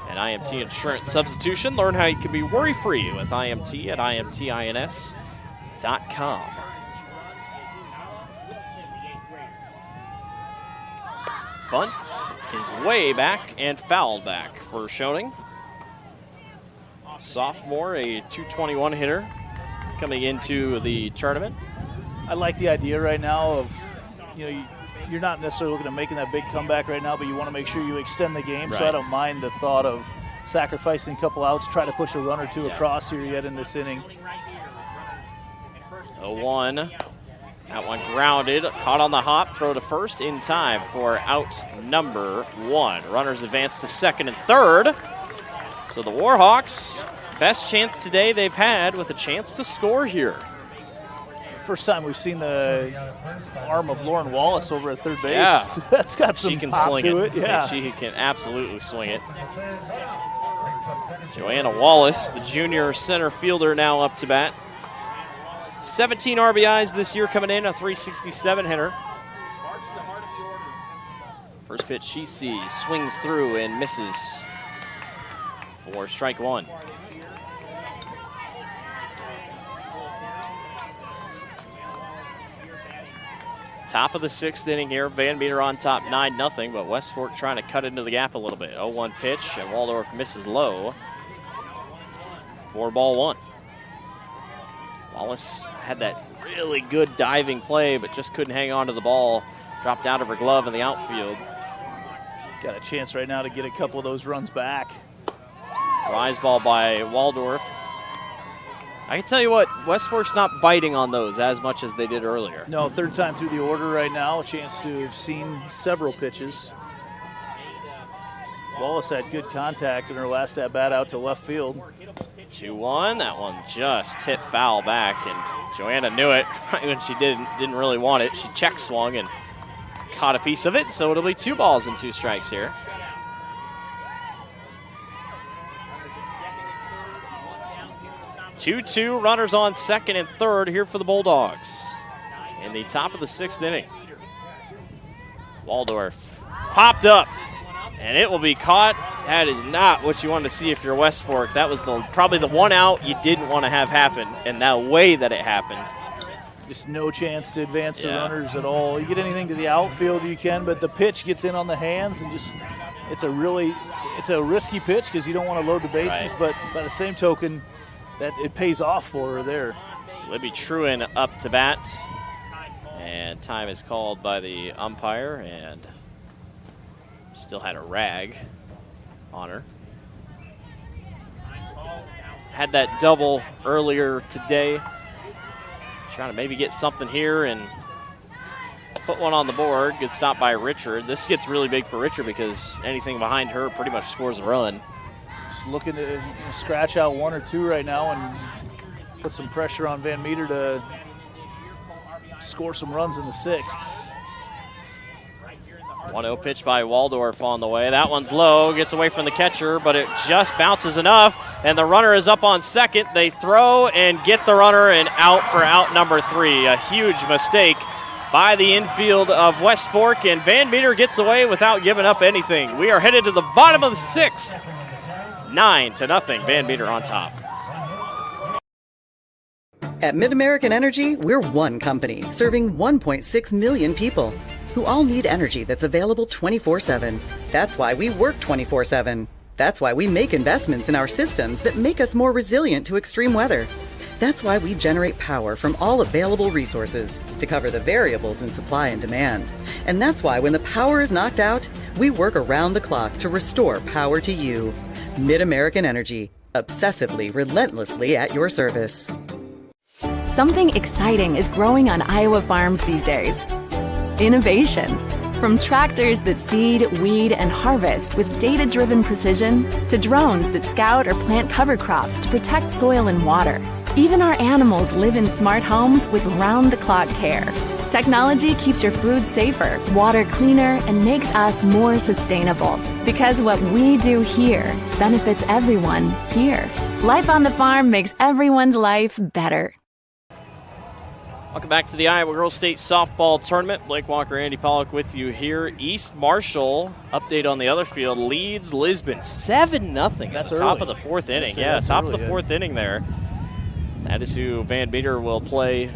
An IMT insurance substitution. Learn how you can be worry-free with IMT at imtins.com. Bunt is way back and foul back for Schoening. Sophomore, a .221 hitter coming into the tournament. I like the idea right now of, you know, you're not necessarily looking at making that big comeback right now, but you want to make sure you extend the game. Right. So I don't mind the thought of sacrificing a couple outs, try to push a run or two across here yet in this inning. 0-1. That one grounded, caught on the hop, throw to first in time for out number 1. Runners advance to second and third. So the Warhawks, best chance today they've had with a chance to score here. First time we've seen the arm of Lauren Wallace over at third base. Yeah. That's got some she can pop sling to it. it. Yeah. She can absolutely swing it. Joanna Wallace, the junior center fielder, now up to bat. 17 RBIs this year coming in, a 367 hitter. First pitch she sees, swings through and misses for strike 1. Top of the 6th inning here. Van Meter on top 9-0, but West Fork trying to cut into the gap a little bit. 0-1 pitch, and Waldorf misses low. 4-1. Wallace had that really good diving play, but just couldn't hang on to the ball. Dropped out of her glove in the outfield. Got a chance right now to get a couple of those runs back. Rise ball by Waldorf. I can tell you what, West Fork's not biting on those as much as they did earlier. No, third time through the order right now. A chance to have seen several pitches. Wallace had good contact in her last at-bat out to left field. 2-1. That one just hit foul back, and Joanna knew it right when she didn't really want it. She check swung and caught a piece of it, so it'll be 2 balls and 2 strikes here. Two runners on second and third here for the Bulldogs in the top of the 6th inning. Waldorf popped up, and it will be caught. That is not what you want to see if you're West Fork. That was probably the one out you didn't want to have happen, and that way that it happened. Just no chance to advance the runners at all. You get anything to the outfield you can, but the pitch gets in on the hands, and just it's a risky pitch because you don't want to load the bases, but by the same token, that it pays off for her there. Libby Truen up to bat, and time is called by the umpire, and still had a rag on her. Had that double earlier today. Trying to maybe get something here and put one on the board. Good stop by Richard. This gets really big for Richard because anything behind her pretty much scores a run. Just looking to scratch out 1 or 2 right now and put some pressure on Van Meter to score some runs in the 6th. 1-0 pitch by Waldorf on the way. That one's low, gets away from the catcher, but it just bounces enough, and the runner is up on second. They throw and get the runner and out for out number 3. A huge mistake by the infield of West Fork, and Van Meter gets away without giving up anything. We are headed to the bottom of the 6th. 9-0, Van Meter on top. At MidAmerican Energy, we're one company serving 1.6 million people who all need energy that's available 24/7. That's why we work 24/7. That's why we make investments in our systems that make us more resilient to extreme weather. That's why we generate power from all available resources to cover the variables in supply and demand. And that's why when the power is knocked out, we work around the clock to restore power to you. MidAmerican Energy, obsessively, relentlessly at your service. Something exciting is growing on Iowa farms these days. Innovation. From tractors that seed, weed, and harvest with data-driven precision to drones that scout or plant cover crops to protect soil and water. Even our animals live in smart homes with round-the-clock care. Technology keeps your food safer, water cleaner, and makes us more sustainable. Because what we do here benefits everyone here. Life on the farm makes everyone's life better. Welcome back to the Iowa Girls State Softball Tournament. Blake Walker, Andy Pollock with you here. East Marshall, update on the other field, leads Lisbon 7-0. That's at the top of the 4th inning. Yeah, top of the 4th inning there. That is who Van Meter will play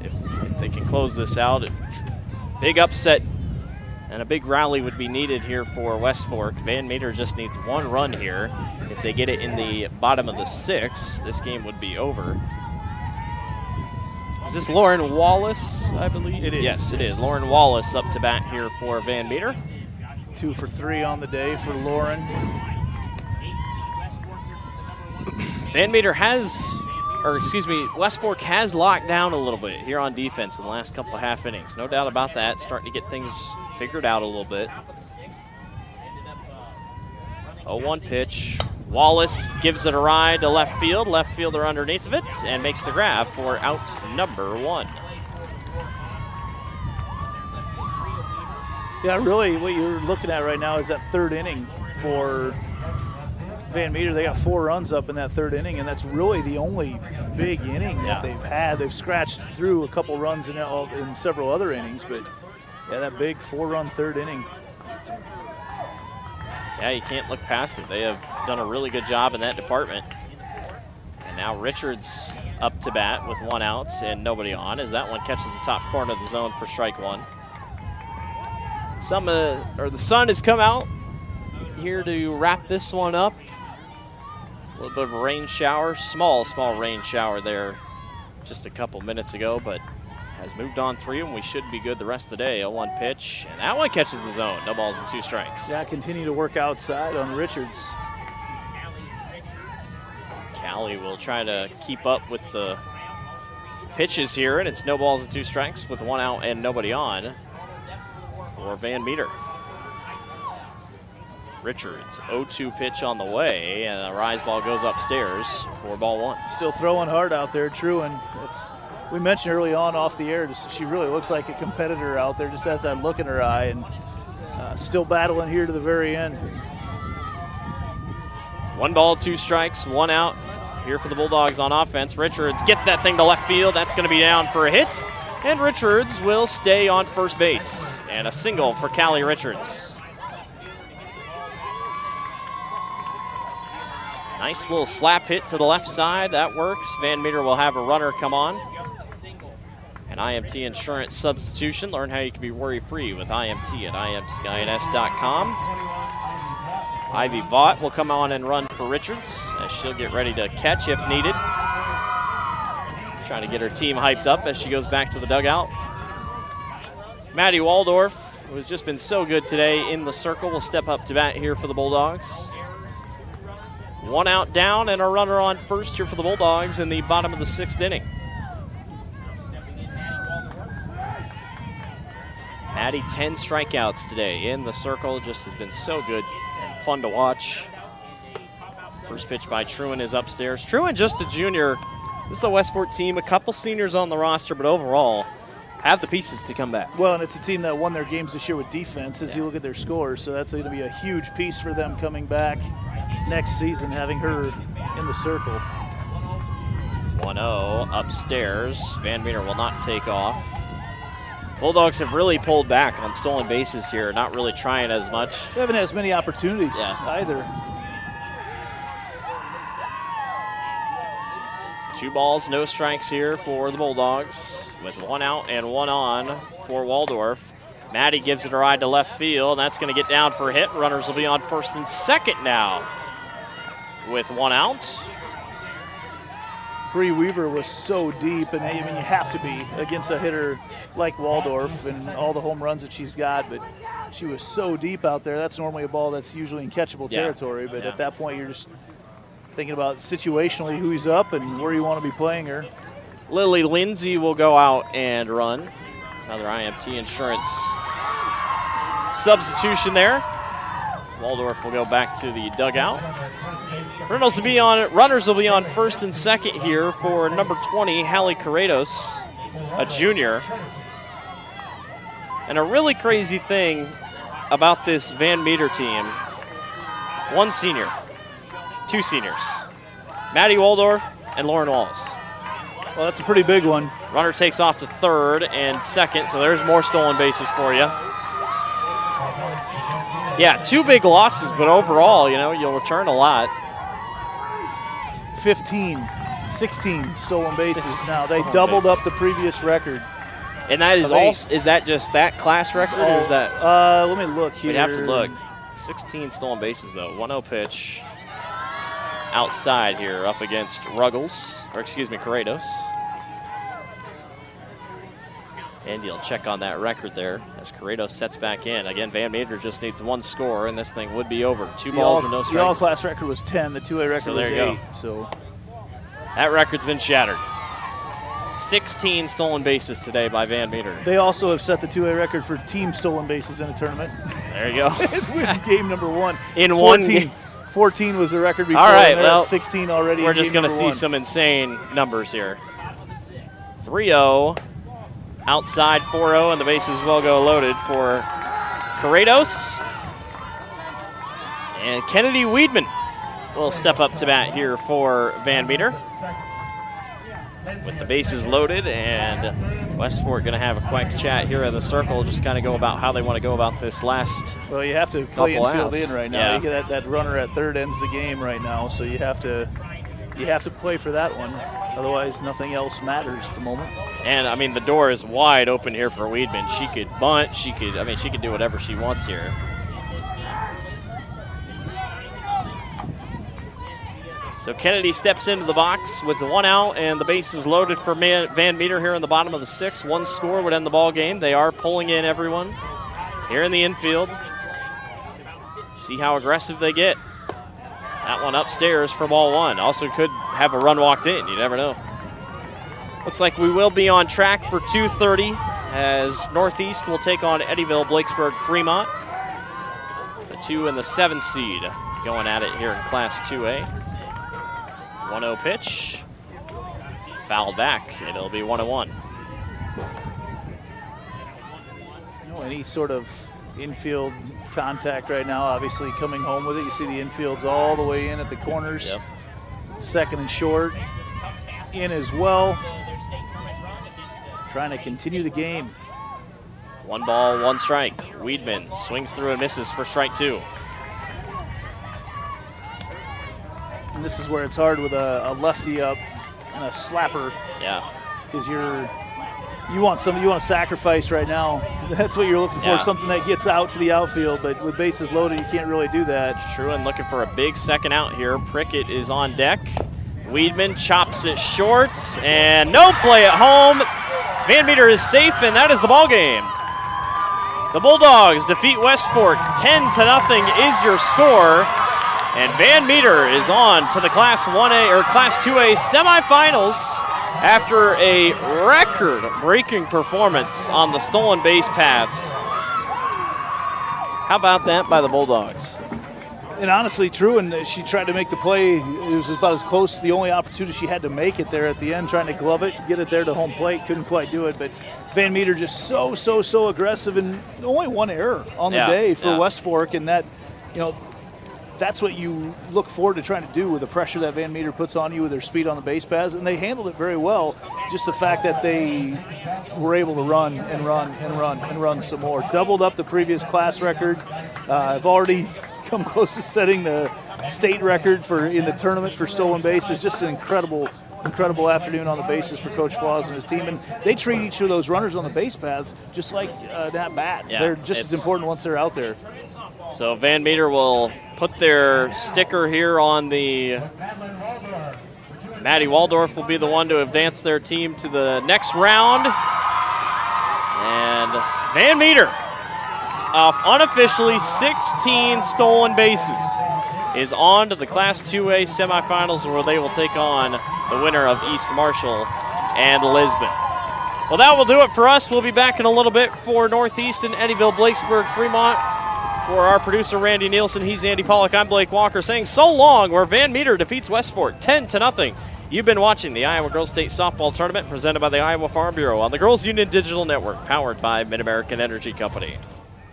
if they can close this out. Big upset and a big rally would be needed here for West Fork. Van Meter just needs 1 run here. If they get it in the bottom of the 6th, this game would be over. Is this Lauren Wallace, I believe? It is. Yes, it is. Lauren Wallace up to bat here for Van Meter. 2 for 3 on the day for Lauren. Van Meter West Fork has locked down a little bit here on defense in the last couple of half innings. No doubt about that. Starting to get things figured out a little bit. 0-1 pitch. Wallace gives it a ride to left field. Left fielder underneath of it and makes the grab for out number 1. Yeah, really what you're looking at right now is that third inning for Van Meter. They got 4 runs up in that third inning, and that's really the only big inning that they've had. They've scratched through a couple runs in several other innings, but yeah, that big 4-run third inning. Yeah, you can't look past it. They have done a really good job in that department. And now Richards up to bat with 1 out and nobody on, as that one catches the top corner of the zone for strike 1. The sun has come out here to wrap this one up. A little bit of a rain shower, small rain shower there just a couple minutes ago, but has moved on through, and we should be good the rest of the day. 0-1 pitch, and that one catches the zone. No balls and 2 strikes. Yeah, continue to work outside on Richards. Callie will try to keep up with the pitches here, and it's no balls and 2 strikes with 1 out and nobody on for Van Meter. Richards, 0-2 pitch on the way, and a rise ball goes upstairs for ball 1. Still throwing hard out there, Truan. We mentioned early on off the air, she really looks like a competitor out there, just has that look in her eye, and still battling here to the very end. 1 ball, 2 strikes, 1 out here for the Bulldogs on offense. Richards gets that thing to left field. That's going to be down for a hit, and Richards will stay on first base. And a single for Callie Richards. Nice little slap hit to the left side. That works. Van Meter will have a runner come on. An IMT insurance substitution. Learn how you can be worry-free with IMT at imtins.com. Ivy Vaught will come on and run for Richards as she'll get ready to catch if needed. Trying to get her team hyped up as she goes back to the dugout. Maddie Waldorf, who has just been so good today in the circle, will step up to bat here for the Bulldogs. 1 out down and a runner on first here for the Bulldogs in the bottom of the 6th inning. Maddie, 10 strikeouts today in the circle. Just has been so good and fun to watch. First pitch by Truan is upstairs. Truan, just a junior. This is a West Fork team, a couple seniors on the roster, but overall have the pieces to come back. Well, and it's a team that won their games this year with defense as you look at their scores, so that's going to be a huge piece for them coming back next season, having her in the circle. 1-0 upstairs. Van Meter will not take off. Bulldogs have really pulled back on stolen bases here, not really trying as much. They haven't had as many opportunities either. 2 balls, no strikes here for the Bulldogs with 1 out and 1 on for Waldorf. Maddie gives it a ride to left field, and that's going to get down for a hit. Runners will be on first and second now with 1 out. Bree Weaver was so deep, and I mean, you have to be against a hitter like Waldorf and all the home runs that she's got, but she was so deep out there. That's normally a ball that's usually in catchable territory, but at that point you're just thinking about situationally who's up and where you want to be playing her. Lily Lindsay will go out and run. Another IMT insurance substitution there. Waldorf will go back to the dugout. Runners will be on first and second here for number 20, Hallie Corrados, a junior. And a really crazy thing about this Van Meter team, 1 senior, 2 seniors, Maddie Waldorf and Lauren Walls. Well, that's a pretty big one. Runner takes off to third and second, so there's more stolen bases for you. Yeah, 2 big losses, but overall, you'll return a lot. 16 stolen bases now. They doubled up the previous record. And that is that just that class record, or is that? Let me look here. We'd have to look. 16 stolen bases, though. 1-0 pitch outside here up against Corrados. And you'll check on that record there as Corrados sets back in. Again, Van Meter just needs 1 score, and this thing would be over. 2 balls and no strikes. The all-class record was 10. The 2A record was 8. Go. So That record's been shattered. 16 stolen bases today by Van Meter. They also have set the 2A record for team stolen bases in a tournament. There you go. In game number 1. In 14, one game. 14 was the record before. All right, well, 16 already. We're just going to see some insane numbers here. 3-0, outside 4-0, and the bases will go loaded for Corrados. And Kennedy Weedman will step up to bat here for Van Meter. With the bases loaded, and West Fork going to have a quick chat here in the circle, just kind of go about how they want to go about this last. Well, you have to play infield in right now. Yeah. You get that runner at third ends the game right now, so you have to play for that one. Otherwise, nothing else matters at the moment. And I mean, the door is wide open here for Weedman. She could bunt. She could do whatever she wants here. So Kennedy steps into the box with the 1 out, and the bases loaded for Van Meter here in the bottom of the 6th. 1 score would end the ball game. They are pulling in everyone here in the infield. See how aggressive they get. That one upstairs for ball 1. Also could have a run walked in. You never know. Looks like we will be on track for 2:30 as Northeast will take on Eddyville, Blakesburg, Fremont. The 2 and the 7 seed going at it here in Class 2A. 1-0 pitch. Fouled back. It'll be 1-1. Any sort of infield contact right now, obviously coming home with it. You see the infield's all the way in at the corners. Yep. Second and short. In as well. Trying to continue the game. 1 ball, 1 strike. Weedman swings through and misses for strike 2. And this is where it's hard with a lefty up and a slapper. Yeah. Because you want to sacrifice right now. That's what you're looking for, something that gets out to the outfield. But with bases loaded, you can't really do that. True, and looking for a big second out here. Prickett is on deck. Weedman chops it short, and no play at home. Van Meter is safe, and that is the ball game. The Bulldogs defeat West Fork 10-0 is your score. And Van Meter is on to the Class 1A or Class 2A semifinals after a record-breaking performance on the stolen base paths. How about that by the Bulldogs? And honestly, true, and she tried to make the play. It was about as close. The only opportunity she had to make it there at the end, trying to glove it, get it there to home plate. Couldn't quite do it, but Van Meter just so aggressive, and only 1 error on the day for West Fork, and that, that's what you look forward to trying to do with the pressure that Van Meter puts on you with their speed on the base paths, and they handled it very well. Just the fact that they were able to run some more. Doubled up the previous class record. I've already come close to setting the state record in the tournament for stolen bases. Just an incredible afternoon on the bases for Coach Flaws and his team. And they treat each of those runners on the base paths just like that bat. Yeah, they're just as important once they're out there. So Van Meter will put their sticker here on the. Maddie Waldorf will be the one to advance their team to the next round. And Van Meter, off unofficially 16 stolen bases, is on to the Class 2A semifinals where they will take on the winner of East Marshall and Lisbon. Well, that will do it for us. We'll be back in a little bit for Northeast and Eddyville, Blakesburg, Fremont. For our producer, Randy Nielsen, he's Andy Pollock. I'm Blake Walker saying so long, where Van Meter defeats West Fork 10-0. You've been watching the Iowa Girls State Softball Tournament presented by the Iowa Farm Bureau on the Girls Union Digital Network, powered by Mid-American Energy Company.